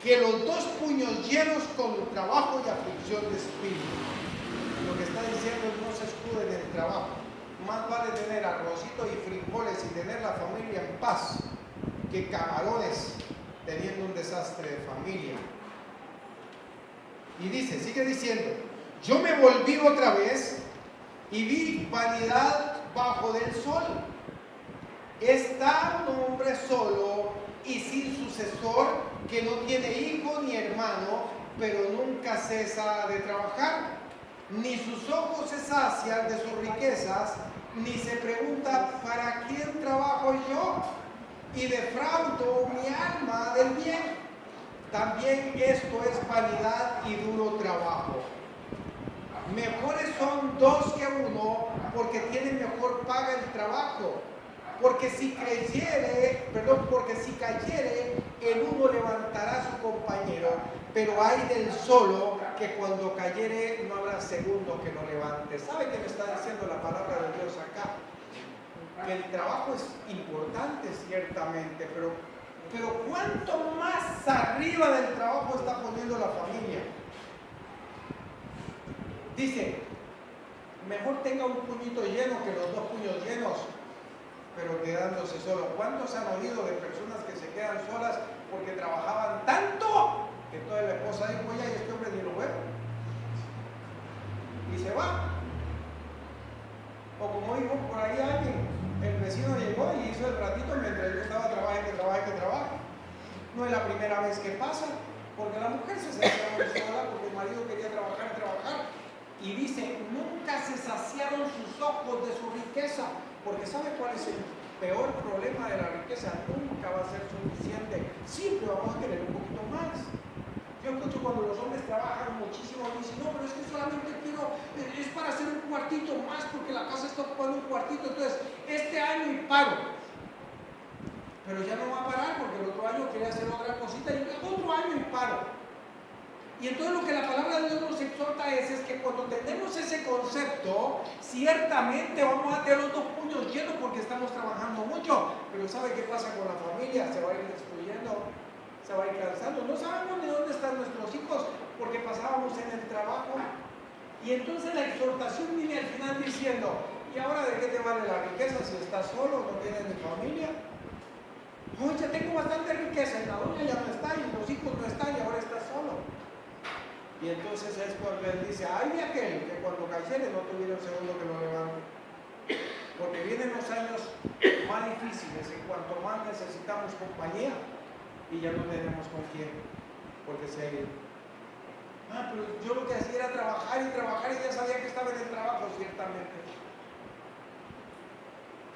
que los dos puños llenos con trabajo y aflicción de espíritu. Lo que está diciendo es no se escude en el trabajo. Más vale tener arrocito y frijoles y tener la familia en paz que camarones teniendo un desastre de familia. Y dice, sigue diciendo, yo me volví otra vez y vi vanidad bajo del sol. Está un hombre solo y sin sucesor, que no tiene hijo ni hermano, pero nunca cesa de trabajar. Ni sus ojos se sacian de sus riquezas, ni se pregunta, ¿para quién trabajo yo? Y defraudo mi alma del bien. También esto es vanidad y duro trabajo. Mejores son dos que uno, porque tiene mejor paga el trabajo. Porque si cayere, el uno levantará a su compañero, pero hay del solo que cuando cayere no habrá segundo que lo levante. ¿Sabe qué me está diciendo la palabra de Dios acá? Que el trabajo es importante ciertamente, pero ¿cuánto más arriba del trabajo está poniendo la familia? Dice, mejor tenga un puñito lleno que los dos puños llenos, pero quedándose solo. ¿Cuántos han oído de personas que se quedan solas porque trabajaban tanto que toda la esposa dijo, ya, este hombre ni lo ve? Y se va. O como dijo por ahí alguien, el vecino llegó y hizo el ratito mientras yo estaba trabajando, que trabaje. No es la primera vez que pasa, porque la mujer se sentía muy sola porque el marido quería trabajar. Y dice, nunca se saciaron sus ojos de su riqueza, porque ¿sabe cuál es el peor problema de la riqueza? Nunca va a ser suficiente, siempre vamos a querer un poquito más. Yo escucho cuando los hombres trabajan muchísimo y dicen, no, pero es que solamente quiero, es para hacer un cuartito más porque la casa está ocupando un cuartito, entonces este año y paro. pero ya no va a parar porque el otro año quiere hacer otra cosita y otro año y paro. Y entonces lo que la palabra de Dios nos exhorta es que cuando tenemos ese concepto, ciertamente vamos a tener los dos puños llenos porque estamos trabajando mucho, pero ¿sabe qué pasa con la familia? Se va a ir destruyendo, se va a ir cansando. No sabemos ni dónde están nuestros hijos porque pasábamos en el trabajo. Y entonces la exhortación viene al final diciendo, ¿y ahora de qué te vale la riqueza si estás solo, no tienes ni familia? Oye, ya tengo bastante riqueza y la doña ya no está y los hijos no están y ahora estás solo. Y entonces es cuando él dice, ay de aquel que cuando cayere no tuviera un segundo que lo levante. Porque vienen los años más difíciles en cuanto más necesitamos compañía y ya no tenemos con quién, porque se ha ido. Pero yo lo que hacía era trabajar y ya sabía que estaba en el trabajo, ciertamente.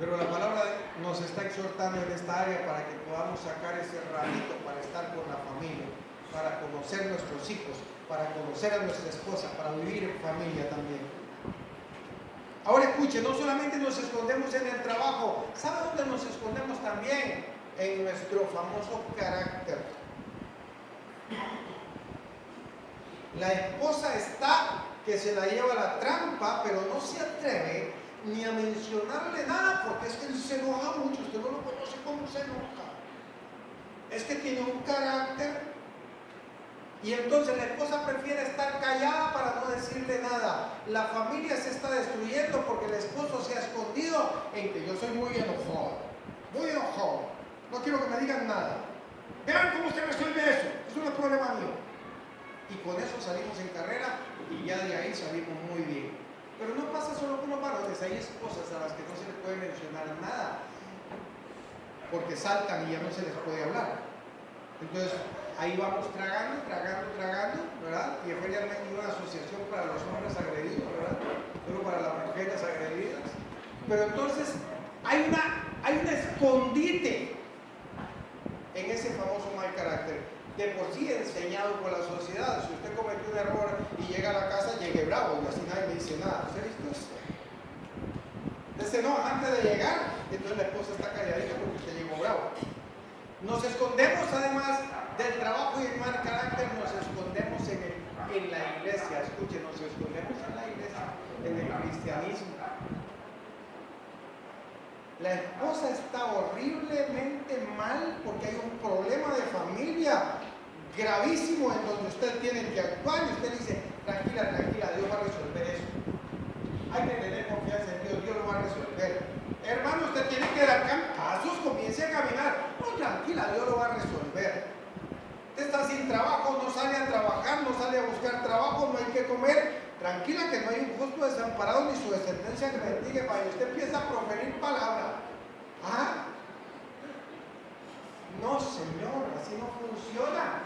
Pero la palabra nos está exhortando en esta área para que podamos sacar ese ratito para estar con la familia, para conocer a nuestros hijos, para conocer a nuestra esposa, para vivir en familia también. Ahora escuche, no solamente nos escondemos en el trabajo, ¿sabe dónde nos escondemos también? En nuestro famoso carácter. La esposa está que se la lleva a la trampa, pero no se atreve ni a mencionarle nada, porque es que él se enoja mucho, usted no lo conoce cómo se enoja. Es que tiene un carácter. Y entonces la esposa prefiere estar callada para no decirle nada. La familia se está destruyendo porque el esposo se ha escondido en que yo soy muy enojado. Muy enojado. No quiero que me digan nada. Vean cómo se resuelve eso. Eso no es problema mío. Y con eso salimos en carrera y ya de ahí salimos muy bien. Pero no pasa solo con los varones. Hay esposas a las que no se les puede mencionar nada porque saltan y ya no se les puede hablar. Entonces ahí vamos tragando, ¿verdad? Y efectivamente hay una asociación para los hombres agredidos, ¿verdad? Solo para las mujeres agredidas. Pero entonces hay un escondite en ese famoso mal carácter, de por sí enseñado por la sociedad. Si usted cometió un error y llega a la casa, llegue bravo y así nadie le dice nada. ¿Usted ha visto eso? Entonces no, antes de llegar, entonces la esposa está calladita porque usted llegó bravo. Nos escondemos además del trabajo y el mal carácter, nos escondemos en la iglesia. Escuchen, nos escondemos en la iglesia, en el cristianismo. La esposa está horriblemente mal porque hay un problema de familia gravísimo en donde usted tiene que actuar y usted dice, tranquila, Dios va a resolver eso. Hay que tener confianza en Dios, Dios lo va a resolver. Hermano, usted tiene que dar pasos, comience a caminar. No, tranquila, Dios lo va a resolver. Usted está sin trabajo, no sale a trabajar, no sale a buscar trabajo, no hay que comer. Tranquila que no hay un justo desamparado ni su descendencia que bendiga. Para usted empieza a proferir palabra. No, Señor, así no funciona.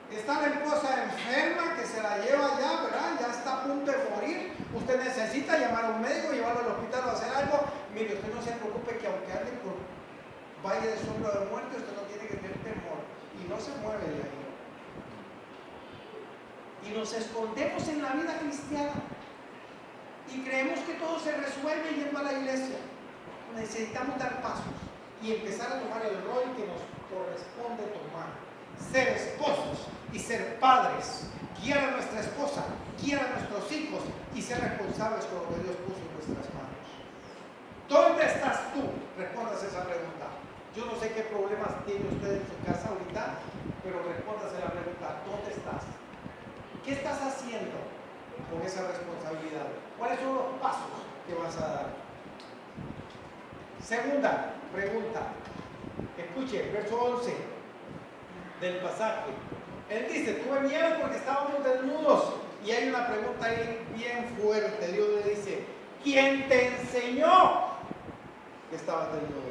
Está la esposa enferma que se la lleva ya, ¿verdad? Ya está a punto de morir. Usted necesita llamar a un médico, llevarlo al hospital o hacer algo. Mire, usted no se preocupe que aunque ande por valle de sombra de muerte, usted no tiene que tener temor. Y no se mueve de ahí. Y nos escondemos en la vida cristiana. Y creemos que todo se resuelve yendo a la iglesia. Necesitamos dar pasos y empezar a tomar el rol que nos corresponde tomar. Ser esposos y ser padres, guiar a nuestra esposa, guiar a nuestros hijos y ser responsables con lo que Dios puso en nuestras manos. ¿Dónde estás tú? Respóndase esa pregunta. Yo no sé qué problemas tiene usted en su casa ahorita, pero respóndase la pregunta, ¿dónde estás? ¿Qué estás haciendo con esa responsabilidad? ¿Cuáles son los pasos que vas a dar? Segunda pregunta. Escuche, verso 11 del pasaje. Él dice, tuve miedo porque estábamos desnudos. Y hay una pregunta ahí bien fuerte. Dios le dice, ¿quién te enseñó que estabas desnudo?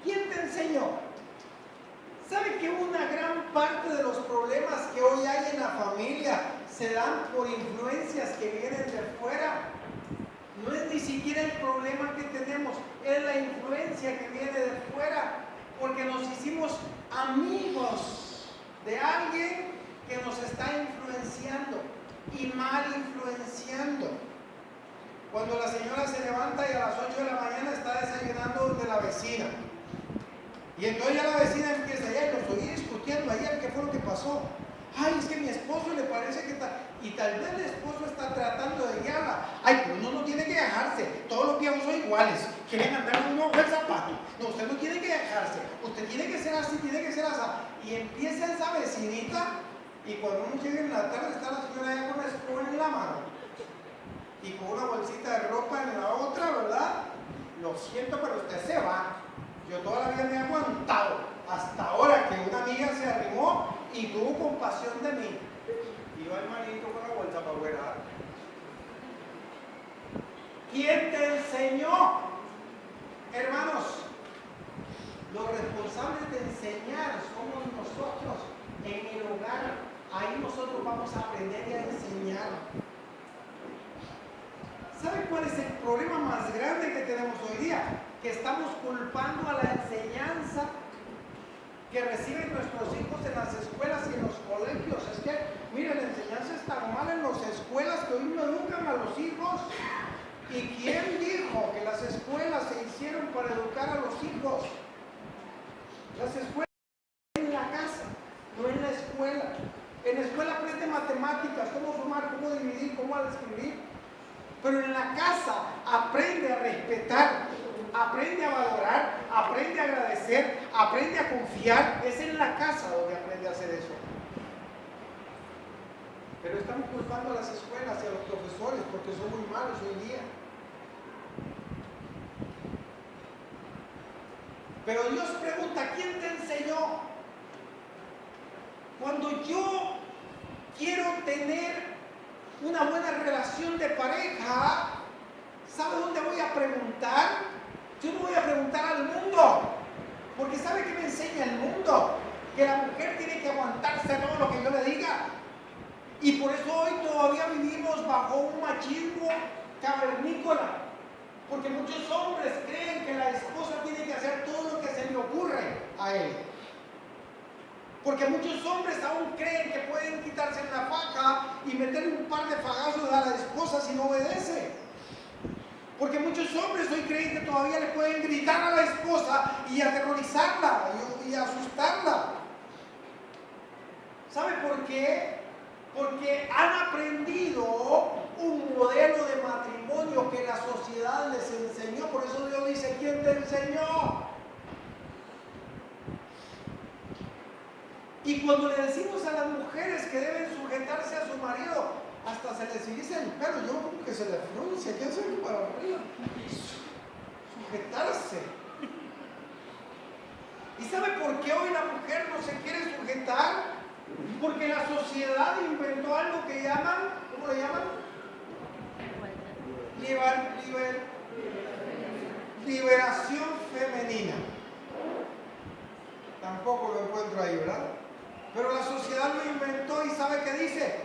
¿Quién te enseñó? ¿Sabe que una gran parte de los problemas que hoy hay en la familia se dan por influencias que vienen de fuera? No es ni siquiera el problema que tenemos, es la influencia que viene de fuera, porque nos hicimos amigos de alguien que nos está influenciando y mal influenciando. Cuando la señora se levanta y a las 8 de la mañana está desayunando donde la vecina. Y entonces ya la vecina empieza, ya los oí discutiendo ayer, ¿qué fue lo que pasó? Ay, es que mi esposo le parece que está... Y tal vez el esposo está tratando de guiarla. Ay, pero uno no tiene que dejarse. Todos los viejos son iguales. Quieren andar con un ojo el zapato. No, usted no tiene que dejarse. Usted tiene que ser así, tiene que ser así. Y empieza esa vecinita. Y cuando uno llega en la tarde está la señora ya con la escoba en la mano. Y con una bolsita de ropa en la otra, ¿verdad? Lo siento, pero usted se va. Yo toda la vida me he aguantado. Hasta ahora que una amiga se arrimó y tuvo compasión de mí. Y yo al manito con la bolsa para afuera. ¿Quién te enseñó? Hermanos, los responsables de enseñar somos nosotros en el hogar. Ahí nosotros vamos a aprender y a enseñar. ¿Sabe cuál es el problema más grande que tenemos hoy día? Que estamos culpando a la enseñanza que reciben nuestros hijos en las escuelas y en los colegios. Es que, miren, la enseñanza está mal en las escuelas que hoy no educan a los hijos. ¿Y quién dijo que las escuelas se hicieron para educar a los hijos? Las escuelas en la casa, no en la escuela. En la escuela aprende matemáticas, cómo sumar, cómo dividir, cómo escribir. Pero en la casa aprende a respetar, aprende a valorar, aprende a agradecer, aprende a confiar. Es en la casa donde aprende a hacer eso. Pero estamos culpando a las escuelas y a los profesores porque son muy malos hoy día. Pero Dios pregunta, ¿quién te enseñó? Cuando yo quiero tener una buena relación de pareja, ¿sabe dónde voy a preguntar? Yo no voy a preguntar al mundo, porque ¿sabe qué me enseña el mundo? Que la mujer tiene que aguantarse a todo lo que yo le diga. Y por eso hoy todavía vivimos bajo un machismo cavernícola, porque muchos hombres creen que la esposa tiene que hacer todo lo que se le ocurre a él. Porque muchos hombres aún creen que pueden quitarse en la faja y meterle un par de fagazos a la esposa si no obedece. Porque muchos hombres hoy creen que todavía le pueden gritar a la esposa y aterrorizarla y asustarla. ¿Sabe por qué? Porque han aprendido un modelo de matrimonio que la sociedad les enseñó. Por eso Dios dice, ¿quién te enseñó? Y cuando le decimos a las mujeres que deben sujetarse a su marido, hasta se les dice el pelo, yo como que se le fruncia, ¿qué hacer para arriba? Sujetarse. ¿Y sabe por qué hoy la mujer no se quiere sujetar? Porque la sociedad inventó algo que llaman, ¿cómo le llaman? Liberación femenina. Tampoco lo encuentro ahí, ¿verdad? Pero la sociedad lo inventó y ¿sabe qué dice?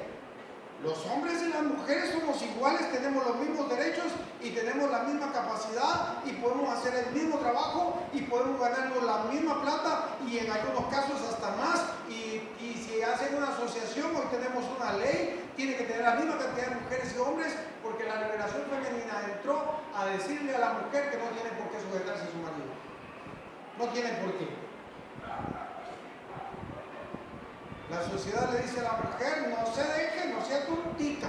Los hombres y las mujeres somos iguales, tenemos los mismos derechos y tenemos la misma capacidad y podemos hacer el mismo trabajo y podemos ganarnos la misma plata y en algunos casos hasta más. Y si hacen una asociación, hoy tenemos una ley, tiene que tener la misma cantidad de mujeres y hombres, porque la liberación femenina entró a decirle a la mujer que no tiene por qué sujetarse a su marido. No tiene por qué. La sociedad le dice a la mujer, no se deje, no sea tontita.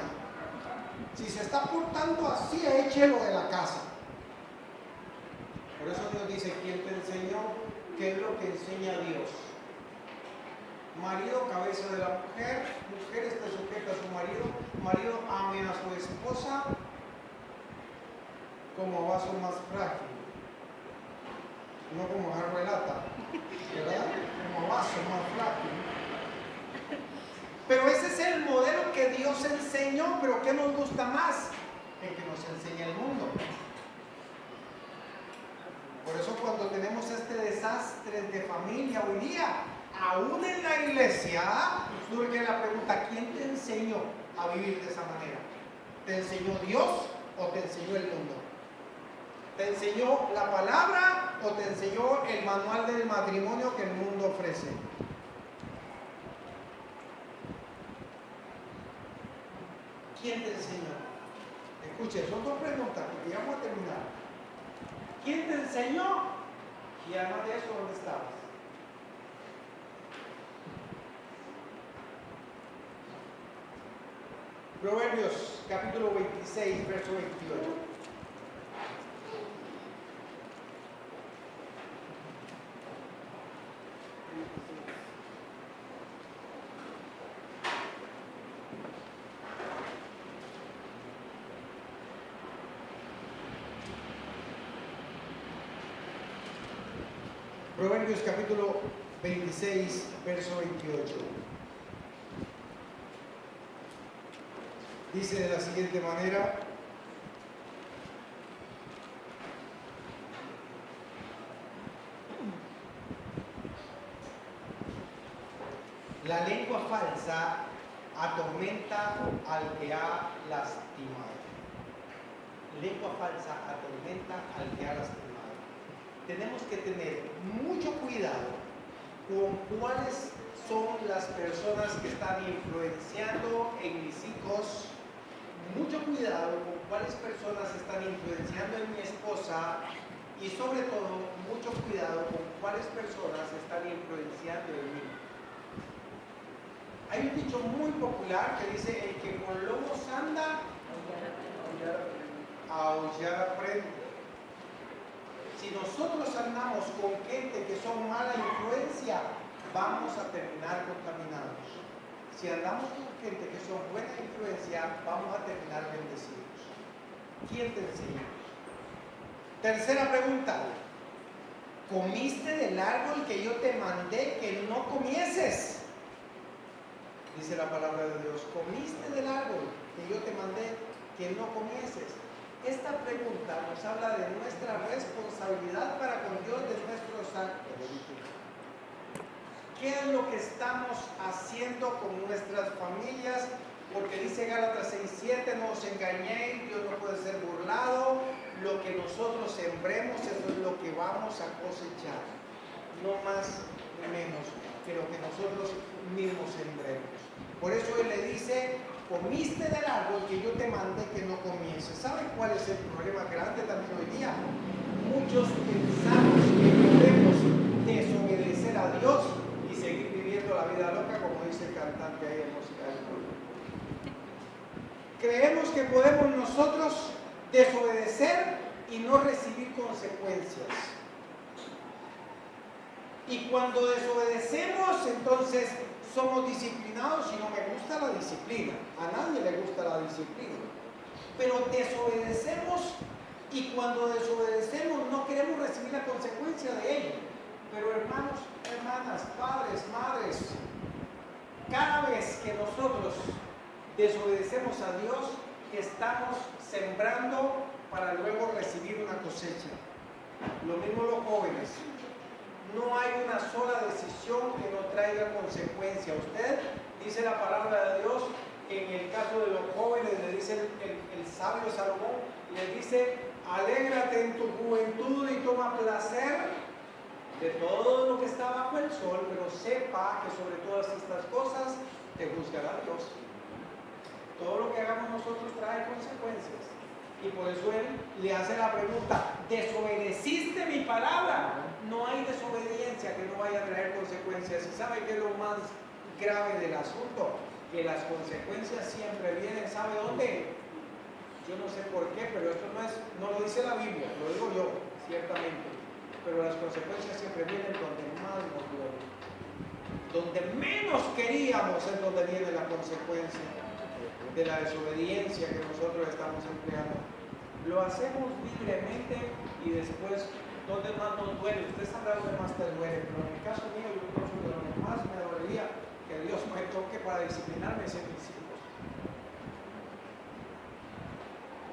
Si se está portando así, échelo de la casa. Por eso Dios dice, ¿quién te enseñó? ¿Qué es lo que enseña Dios? Marido, cabeza de la mujer, mujer esté sujeta a su marido, marido ame a su esposa como vaso más frágil, no como jarro de lata, ¿verdad? Como vaso más frágil. Pero ese es el modelo que Dios enseñó, pero ¿qué nos gusta más? El que nos enseña el mundo. Por eso cuando tenemos este desastre de familia hoy día, aún en la iglesia, surge la pregunta, ¿quién te enseñó a vivir de esa manera? ¿Te enseñó Dios o te enseñó el mundo? ¿Te enseñó la palabra o te enseñó el manual del matrimonio que el mundo ofrece? ¿Quién te enseñó? Escuche, son dos preguntas porque ya vamos a terminar. ¿Quién te enseñó? Y además de eso, ¿dónde estabas? Proverbios capítulo 26, verso 28. Proverbios capítulo 26, verso 28. Dice de la siguiente manera: la lengua falsa atormenta al que ha lastimado. Lengua falsa atormenta al que ha lastimado. Tenemos que tener mucho cuidado con cuáles son las personas que están influenciando en mis hijos, mucho cuidado con cuáles personas están influenciando en mi esposa y sobre todo mucho cuidado con cuáles personas están influenciando en mí. Hay un dicho muy popular que dice: el que con lobos anda, aullar aprende. Si nosotros andamos con gente que son mala influencia, vamos a terminar contaminados. Si andamos con gente que son buena influencia, vamos a terminar bendecidos. ¿Quién te enseñó? Tercera pregunta: ¿comiste del árbol que yo te mandé que no comieses? Dice la palabra de Dios: ¿comiste del árbol que yo te mandé que no comieses? Esta pregunta nos habla de nuestra responsabilidad para con Dios, de nuestros actos. ¿Qué es lo que estamos haciendo con nuestras familias? Porque dice Gálatas 6:7: no os engañéis, Dios no puede ser burlado. Lo que nosotros sembremos, eso es lo que vamos a cosechar. No más ni menos que lo que nosotros mismos sembremos. Por eso Él le dice: comiste del árbol que yo te mandé que no comieses. ¿Saben cuál es el problema grande también hoy día? Muchos pensamos que podemos desobedecer a Dios y seguir viviendo la vida loca, como dice el cantante ahí en música del pueblo. Creemos que podemos nosotros desobedecer y no recibir consecuencias. Y cuando desobedecemos, entonces somos disciplinados y no me gusta la disciplina. A nadie le gusta la disciplina. Pero desobedecemos y cuando desobedecemos no queremos recibir la consecuencia de ello. Pero hermanos, hermanas, padres, madres, cada vez que nosotros desobedecemos a Dios, estamos sembrando para luego recibir una cosecha. Lo mismo los jóvenes. No hay una sola decisión que no traiga consecuencia. Usted, dice la palabra de Dios, en el caso de los jóvenes, le dice el sabio Salomón, le dice: alégrate en tu juventud y toma placer de todo lo que está bajo el sol, pero sepa que sobre todas estas cosas te juzgará Dios. Todo lo que hagamos nosotros trae consecuencias. Y por eso Él le hace la pregunta: ¿desobedeciste mi palabra? No hay desobediencia que no vaya a traer consecuencias. ¿Y sabe qué es lo más grave del asunto? Que las consecuencias siempre vienen, ¿sabe dónde? Yo no sé por qué, pero esto no lo dice la Biblia, lo digo yo, ciertamente. Pero las consecuencias siempre vienen donde más nos duele. Donde menos queríamos es donde viene la consecuencia de la desobediencia que nosotros estamos empleando. Lo hacemos libremente y después, ¿dónde más nos duele? Usted sabrá dónde más te duele, pero en el caso mío, yo pienso que lo que más me dolería que Dios me toque para disciplinarme es en mis hijos.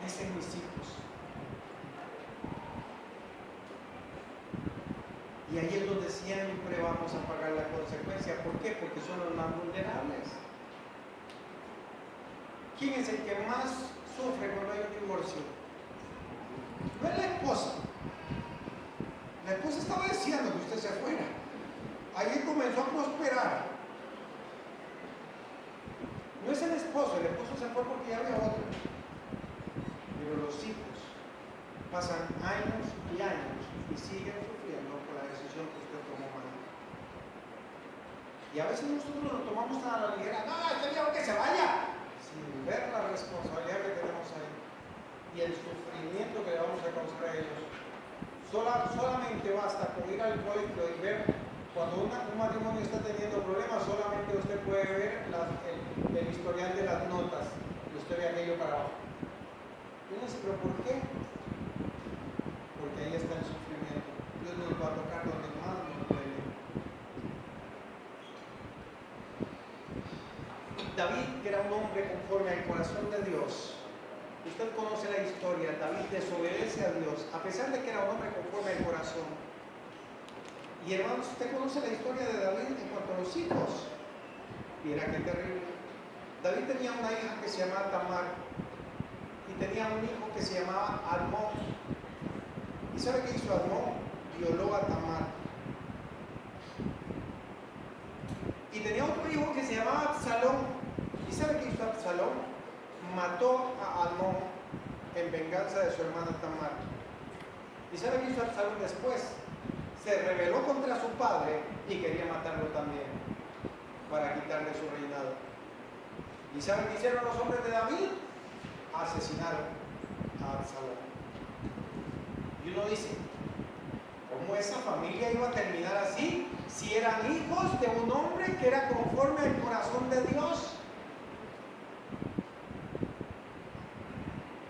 Es en mis hijos. Y ahí es donde siempre vamos a pagar la consecuencia. ¿Por qué? Porque son los más vulnerables. ¿Quién es el que más sufre cuando hay un divorcio? No es la esposa. La esposa estaba deseando que usted se fuera. Ahí comenzó a prosperar. No es el esposo se fue porque ya había otro. Pasan años y años y siguen sufriendo por la decisión que usted tomó mal. Y a veces nosotros lo tomamos a la ligera, no, este viejo que se vaya, sin ver la responsabilidad que tenemos ahí y el sufrimiento que le vamos a causar a ellos. Solamente basta con ir al colegio y ver cuando un matrimonio está teniendo problemas, solamente usted puede ver el historial de las notas y usted ve aquello para abajo. Y uno dice, ¿pero por qué? Porque ahí está el sufrimiento. Dios nos va a tocar donde más nos duele. David, que era un hombre conforme al corazón de Dios, usted conoce la historia. David desobedece a Dios, a pesar de que era un hombre conforme al corazón. Y hermanos, usted conoce la historia de David en cuanto a los hijos. Mira qué terrible. David tenía una hija que se llamaba Tamar y tenía un hijo que se llamaba Amnón. ¿Y sabe qué hizo Amnón? Violó a Tamar. Y tenía otro hijo que se llamaba Absalón. ¿Y sabe qué hizo Absalón? Mató a Amnón en venganza de su hermana Tamar. ¿Y sabe qué hizo Absalón después? Se rebeló contra su padre y quería matarlo también para quitarle su reinado. ¿Y sabe qué hicieron los hombres de David? Asesinaron a Absalón. Y uno dice, ¿cómo esa familia iba a terminar así? Si eran hijos de un hombre que era conforme al corazón de Dios.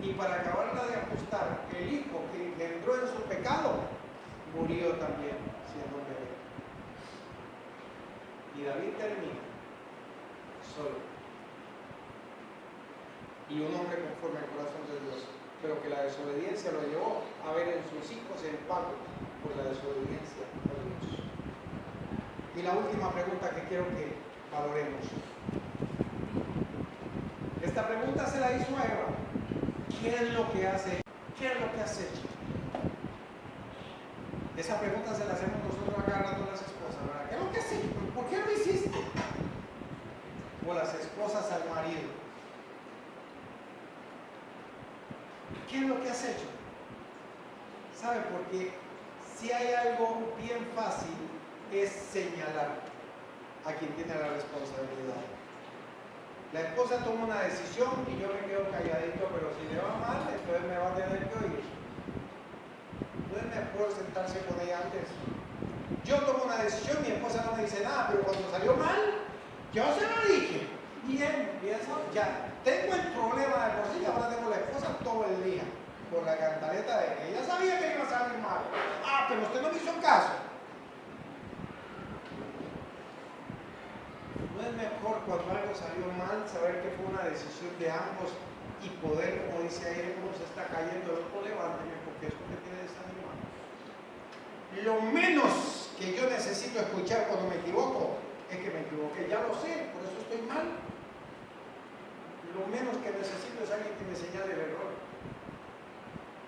Y para acabarla de ajustar, el hijo que entró en su pecado murió también siendo un bebé. Y David termina solo. Y un hombre conforme al corazón de Dios, pero que la desobediencia lo llevó a ver en sus hijos el pago por la desobediencia a Dios. Y la última pregunta que quiero que valoremos. Esta pregunta se la hizo a Eva. ¿Qué es lo que hace? ¿Qué es lo que has hecho? Esa pregunta se la hacemos nosotros acá a todas las esposas, ¿verdad? ¿Qué es lo que has hecho? ¿Por qué lo hiciste? O las esposas al marido. ¿Qué es lo que has hecho? ¿Sabe? Porque si hay algo bien fácil es señalar a quien tiene la responsabilidad. La esposa toma una decisión y yo me quedo calladito, pero si le va mal, entonces me va a tener que oír. No es mejor sentarse con ella antes. Yo tomo una decisión, mi esposa no me dice nada, pero cuando salió mal, yo se lo dije. Bien, ya. Tengo el problema de por sí, ahora tengo la esposa todo el día por la cantaleta de que ella sabía que iba a salir mal. Ah, pero usted no me hizo caso. ¿No es mejor cuando algo salió mal saber que fue una decisión de ambos y poder, como dice ahí, uno se está cayendo, el otro levánteme porque esto me tiene desanimado? Lo menos que yo necesito escuchar cuando me equivoco es que me equivoqué, ya lo sé, por eso estoy mal. Lo menos que necesito es alguien que me señale el error.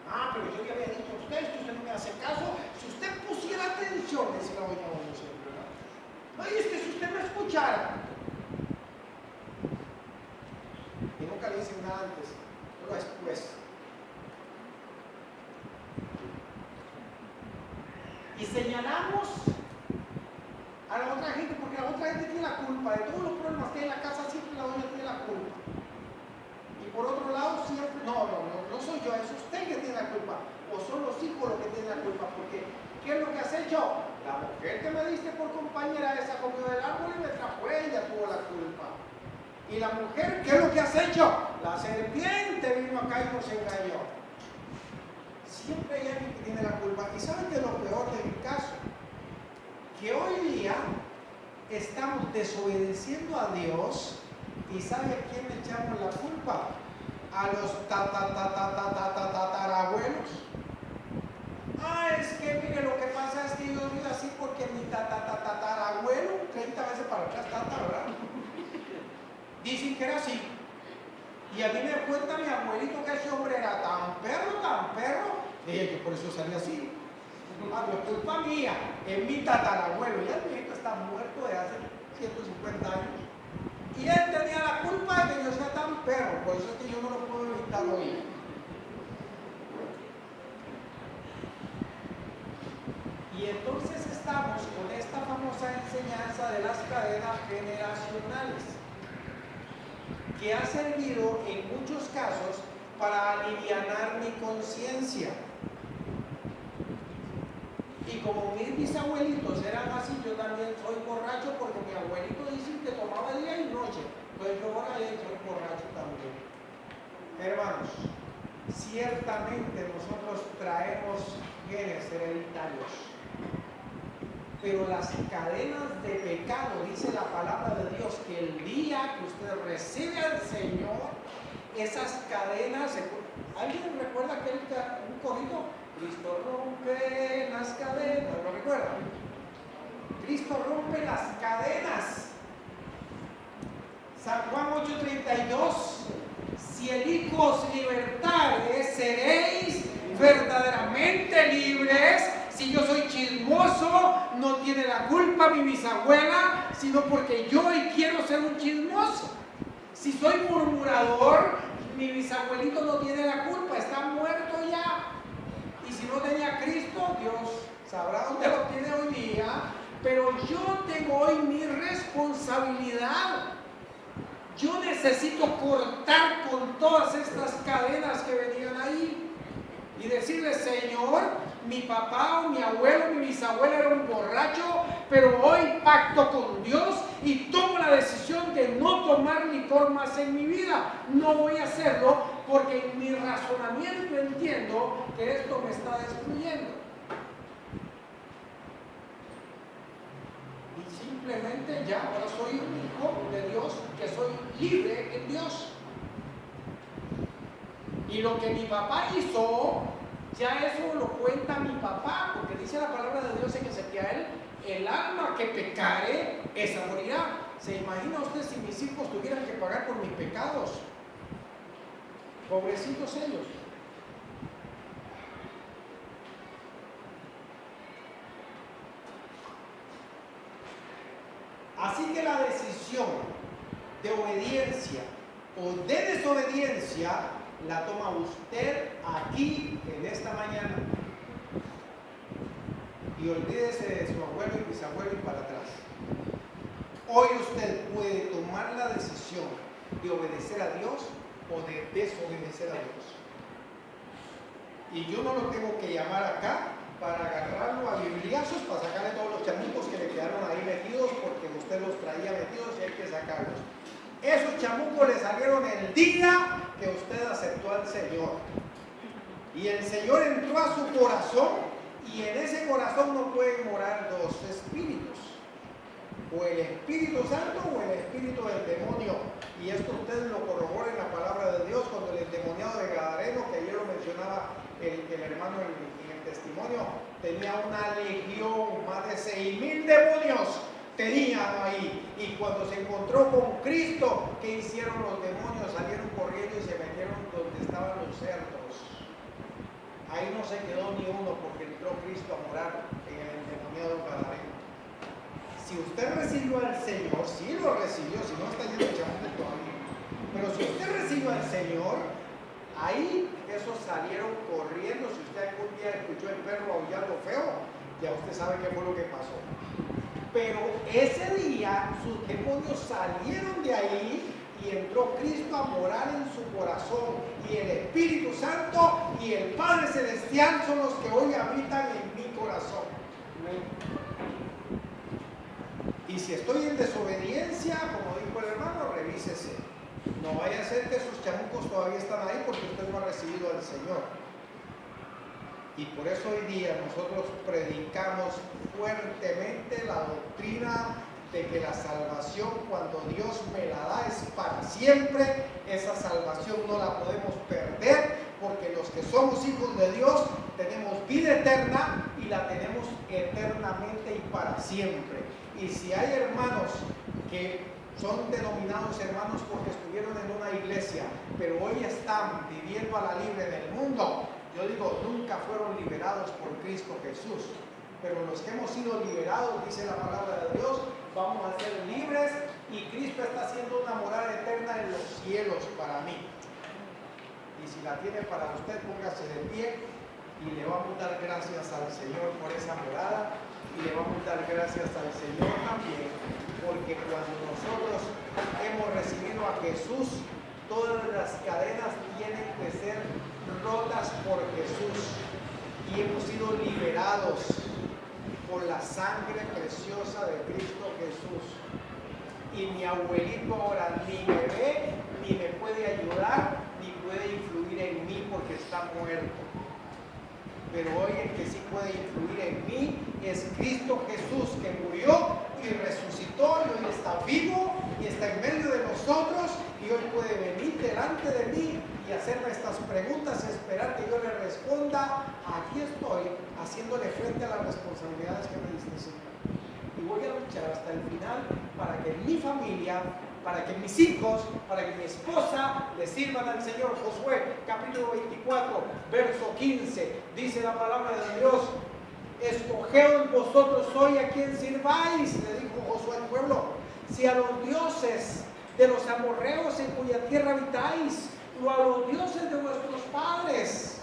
Ah, pero yo le había dicho a usted, que usted no me hace caso. Si usted pusiera atención, decía la doña uno siempre, ¿verdad? Ay, es que si usted me escuchara. Y nunca le dicen nada antes, solo después. Y señalamos a la otra gente, porque la otra gente tiene la culpa de todos los problemas que hay en la casa, siempre la doña tiene la culpa. Y por otro lado, siempre, no soy yo, es usted que tiene la culpa, o son los hijos los que tienen la culpa, porque ¿qué es lo que has hecho? La mujer que me diste por compañera esa comió del árbol y me trajo, ella tuvo la culpa. Y la mujer, ¿qué es lo que has hecho? La serpiente vino acá y nos engañó. Siempre hay alguien que tiene la culpa. ¿Y saben qué es lo peor de mi caso? Que hoy día estamos desobedeciendo a Dios. ¿Y sabe a quién le echamos la culpa? A los tatarabuelos. Ah, es que mire, lo que pasa es que yo vivo así porque mi tatarabuelo, 30 veces para atrás, ¿verdad? Dicen que era así. Y a mí me cuenta mi abuelito que ese hombre era tan perro, que por eso salía así. Ah, no es culpa mía, es mi tatarabuelo. Ya el viejito está muerto de hace 150 años. Y él tenía la culpa de que yo sea tan perro, por eso es que yo no lo puedo evitar hoy. Y entonces estamos con esta famosa enseñanza de las cadenas generacionales, que ha servido en muchos casos para alivianar mi conciencia. Y como mis bisabuelitos eran así, yo también soy borracho porque mi abuelito dice que tomaba día y noche. Entonces yo ahora soy borracho también. Hermanos, ciertamente nosotros traemos genes hereditarios, pero las cadenas de pecado, dice la palabra de Dios, que el día que usted recibe al Señor, esas cadenas, ¿alguien recuerda un corrido? Cristo rompe las cadenas, ¿lo recuerdan? Cristo rompe las cadenas. San Juan 8:32, si el Hijo os libertare, seréis verdaderamente libres. Si yo soy chismoso, no tiene la culpa mi bisabuela, sino porque yo hoy quiero ser un chismoso. Si soy murmurador, mi bisabuelito no tiene la culpa, está muerto ya. Y si no tenía Cristo, Dios sabrá dónde lo tiene hoy día, pero yo tengo hoy mi responsabilidad. Yo necesito cortar con todas estas cadenas que venían ahí y decirle: Señor, mi papá o mi abuelo o mi bisabuela era un borracho, pero hoy pacto con Dios y tomo la decisión de no tomar licor más en mi vida. No voy a hacerlo porque en mi razonamiento entiendo que esto me está destruyendo. Y simplemente ya ahora soy un hijo de Dios, que soy libre en Dios. Y lo que mi papá hizo, ya eso lo cuenta mi papá, porque dice la palabra de Dios en Ezequiel: el alma que pecare, esa morirá. ¿Se imagina usted si mis hijos tuvieran que pagar por mis pecados? Pobrecitos ellos. Así que la decisión de obediencia o de desobediencia la toma usted aquí en esta mañana. Y olvídese de su abuelo y bisabuelo y para atrás. Hoy usted puede tomar la decisión de obedecer a Dios o de desobedecer a Dios. Y yo no lo tengo que llamar acá para agarrarlo a bibliazos, para sacarle todos los chamucos que le quedaron ahí metidos, porque usted los traía metidos y hay que sacarlos. Esos chamucos le salieron el día que usted aceptó al Señor. Y el Señor entró a su corazón, y en ese corazón no pueden morar dos espíritus: o el Espíritu Santo o el espíritu del demonio. Y esto usted lo corrobora en la palabra de Dios, cuando el endemoniado de Gadareno, que ayer lo mencionaba el hermano en el testimonio, tenía una legión, más de 6,000 demonios tenían ahí. Y cuando se encontró con Cristo, ¿qué hicieron los demonios? Salieron corriendo y se metieron donde estaban los cerdos. Ahí no se quedó ni uno, porque entró Cristo a morar en el endemoniado Gadareno. Si usted recibió al Señor, sí lo recibió, si no está lleno de chamuco todavía. Pero si usted recibió al Señor, ahí esos salieron corriendo. Si usted algún día escuchó el perro aullando feo, ya usted sabe qué fue lo que pasó. Pero ese día sus demonios salieron de ahí y entró Cristo a morar en su corazón. Y el Espíritu Santo y el Padre Celestial son los que hoy habitan en mi corazón. Y si estoy en desobediencia, como dijo el hermano, revísese. No vaya a ser que sus chamucos todavía están ahí porque usted no ha recibido al Señor. Y por eso hoy día nosotros predicamos fuertemente la doctrina de que la salvación, cuando Dios me la da, es para siempre. Esa salvación no la podemos perder, porque los que somos hijos de Dios tenemos vida eterna y la tenemos eternamente y para siempre. Y si hay hermanos que son denominados hermanos porque estuvieron en una iglesia, pero hoy están viviendo a la libre en el mundo, yo digo, nunca fueron liberados por Cristo Jesús. Pero los que hemos sido liberados, dice la palabra de Dios, vamos a ser libres, y Cristo está haciendo una morada eterna en los cielos para mí. Y si la tiene para usted, póngase de pie. Y le vamos a dar gracias al Señor por esa morada. Y le vamos a dar gracias al Señor también, porque cuando nosotros hemos recibido a Jesús, todas las cadenas tienen que ser rotas por Jesús. Y hemos sido liberados por la sangre preciosa de Cristo Jesús. Y mi abuelito ahora ni me ve, ni me puede ayudar, ni puede influir en mí porque está muerto. Pero hoy el que sí puede influir en mí es Cristo Jesús, que murió y resucitó y hoy está vivo y está en medio de nosotros y hoy puede venir delante de mí y hacerme estas preguntas y esperar que yo le responda. Aquí estoy haciéndole frente a las responsabilidades que me diste, Señor. Y voy a luchar hasta el final para que mi familia, para que mis hijos, para que mi esposa le sirvan al Señor. Josué capítulo 24 verso 15 dice la palabra de Dios: escogeos vosotros hoy a quien sirváis, le dijo Josué al pueblo, si a los dioses de los amorreos en cuya tierra habitáis, o a los dioses de vuestros padres.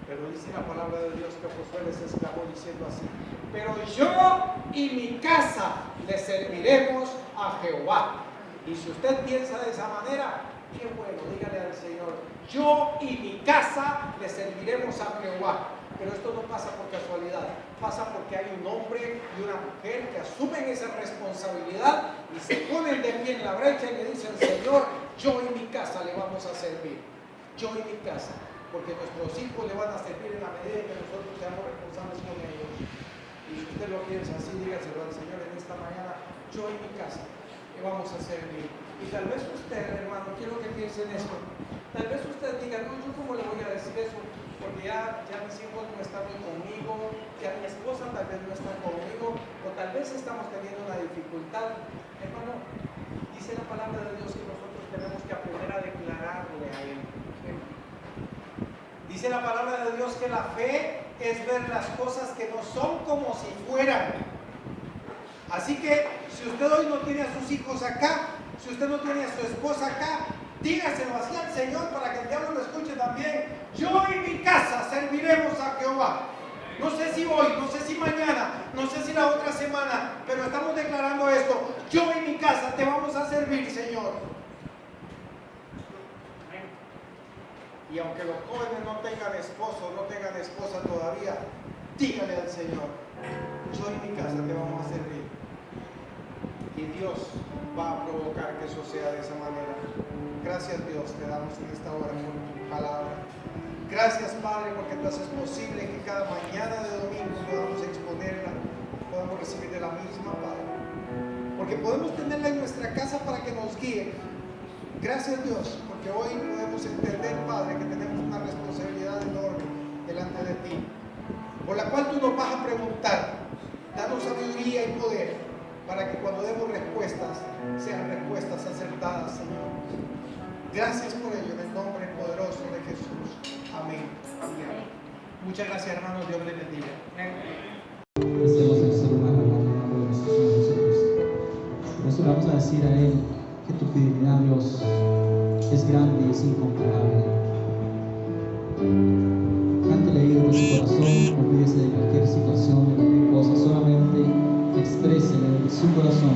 Pero dice la palabra de Dios que Josué les exclamó diciendo así: pero yo y mi casa le serviremos a Jehová. Y si usted piensa de esa manera, qué bueno, dígale al Señor: yo y mi casa le serviremos a Jehová. Pero esto no pasa por casualidad, pasa porque hay un hombre y una mujer que asumen esa responsabilidad y se ponen de pie en la brecha y le dicen: Señor, yo y mi casa le vamos a servir. Yo y mi casa. Porque nuestros hijos le van a servir en la medida en que nosotros seamos responsables con ellos. Y si usted lo piensa así, dígaselo al Señor en esta mañana: yo y mi casa le vamos a servir. Y tal vez usted, hermano, quiero que piense en esto. Tal vez usted diga: no, yo cómo le voy a decir eso, porque ya mis hijos no están conmigo, ya mi esposa tal vez no está conmigo, o tal vez estamos teniendo una dificultad. Hermano, dice la palabra de Dios que nosotros tenemos que aprender a declararle a Él. Dice la palabra de Dios que la fe es ver las cosas que no son como si fueran. Así que si usted hoy no tiene a sus hijos acá, si usted no tiene a su esposa acá, dígaselo así al Señor para que el diablo lo escuche también: yo y mi casa serviremos a Jehová. No sé si hoy, no sé si mañana, no sé si la otra semana, pero estamos declarando esto: yo y mi casa te vamos a servir, Señor. Y aunque los jóvenes no tengan esposo, no tengan esposa todavía, dígale al Señor: yo y mi casa te vamos a servir. Y Dios va a provocar que eso sea de esa manera. Gracias, Dios, te damos en esta hora por tu palabra. Gracias, Padre, porque tú haces posible que cada mañana de domingo podamos exponerla, podamos recibir de la misma, Padre. Porque podemos tenerla en nuestra casa para que nos guíe. Gracias, Dios, porque hoy podemos entender, Padre, que tenemos una responsabilidad enorme delante de ti, por la cual tú nos vas a preguntar. Danos sabiduría y poder para que cuando demos respuestas sean respuestas acertadas, Señor. Gracias por ello, en el nombre poderoso de Jesús. Amén. Amén. Muchas gracias, hermanos. Dios les bendiga. Estemos en ser humano en el nombre de nuestro Señor Jesucristo. Por eso le vamos a decir a Él que tu fidelidad, Dios, es grande y es incomparable. Cántele ahí desde su corazón, olvídese de cualquier situación, de cualquier cosa, solamente exprésele desde su corazón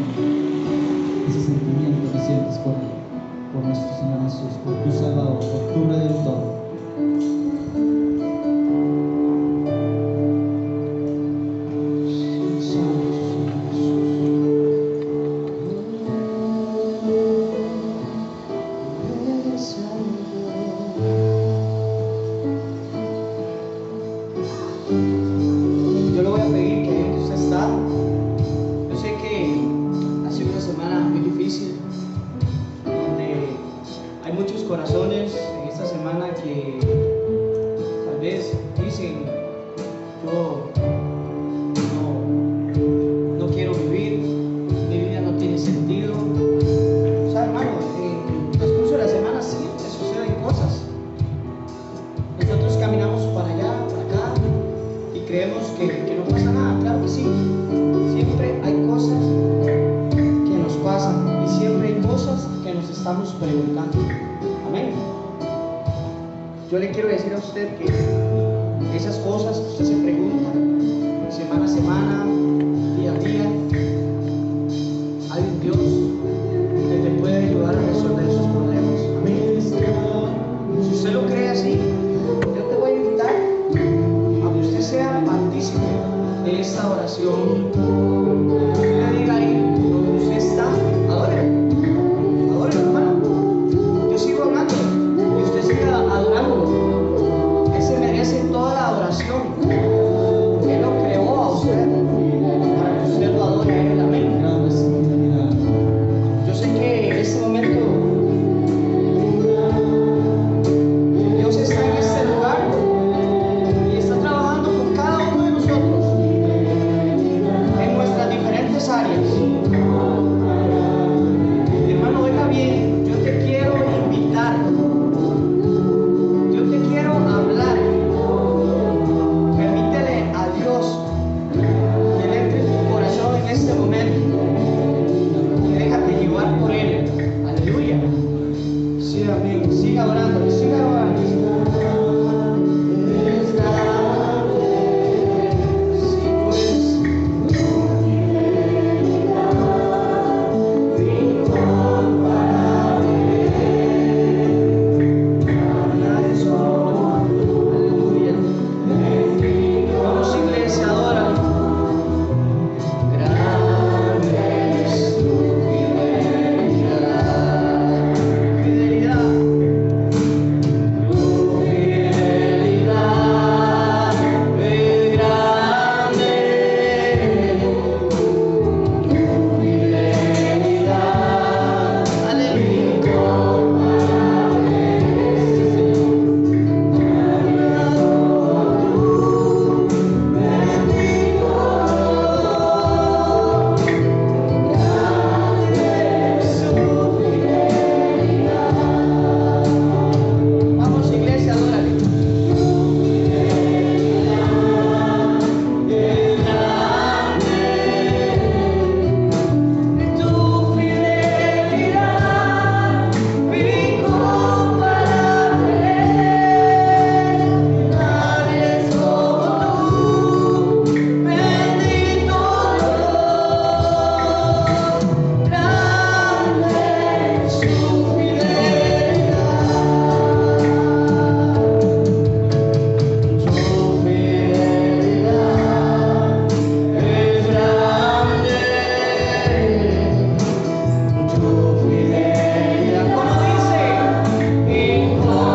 ese sentimiento que sientes por Él, por nuestro Señor Jesús, por tu Salvador, por tu Redentor. Yo le quiero decir a usted que esas cosas que usted se pregunta semana a semana, día a día, hay un Dios que te puede ayudar a resolver esos problemas. Amén. Si usted lo cree así, yo te voy a invitar a que usted sea partícipe de esta oración. Usted diga ahí donde usted está, adórelo, hermano. Yo sigo hablando y usted siga adorándolo. Él se merece toda la adoración. Él lo creó a usted para que usted lo adore a Él. Amén. Yo sé que en este momento Dios está en este lugar y está trabajando con cada uno de nosotros en nuestras diferentes áreas. Hermano, oiga bien, yo te quiero invitar, yo te quiero hablar. Permítele a Dios que Él entre en tu corazón en este momento y déjate llevar por Él. Aleluya. Sí, amén. Siga orando, siga orando. Sí, pues. Nada es solo. Aleluya. Vamos, iglesia, adora. Grande es tu fidelidad. Fidelidad. Tu fidelidad es grande. Tu fidelidad. Aleluya. Vamos, iglesia, adórale. Tu fidelidad incomparable, nadie es como tú, bendito Dios, grande es tu fidelidad. Tu fidelidad es grande. Tu fidelidad, como dice, incomparable.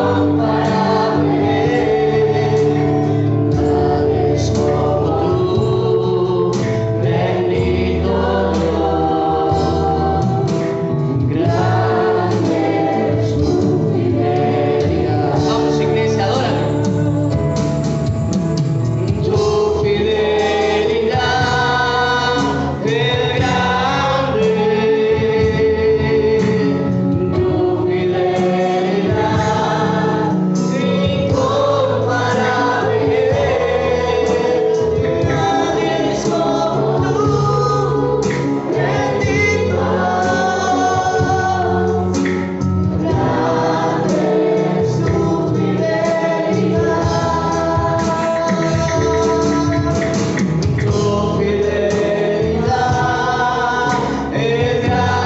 Nadie es como tú, bendito Dios, grande es tu fidelidad. Vamos, iglesia, adórale. Tu fidelidad es grande. Tu fidelidad incomparable. Nadie es como tú, bendito Dios, grande es tu fidelidad. Tu fidelidad es grande.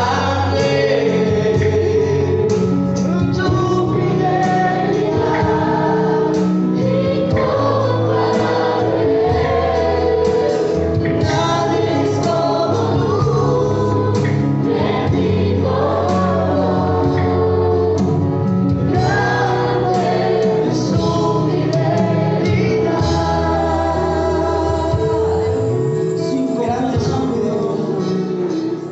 Tu fidelidad incomparable. Nadie es como tú, bendito Dios, grande es tu fidelidad. Sí, grande es tu fidelidad.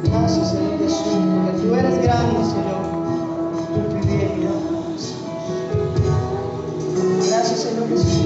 Gracias, Señor Jesús, porque tú eres grande, Señor. Tu fidelidad. Gracias, Señor Jesús.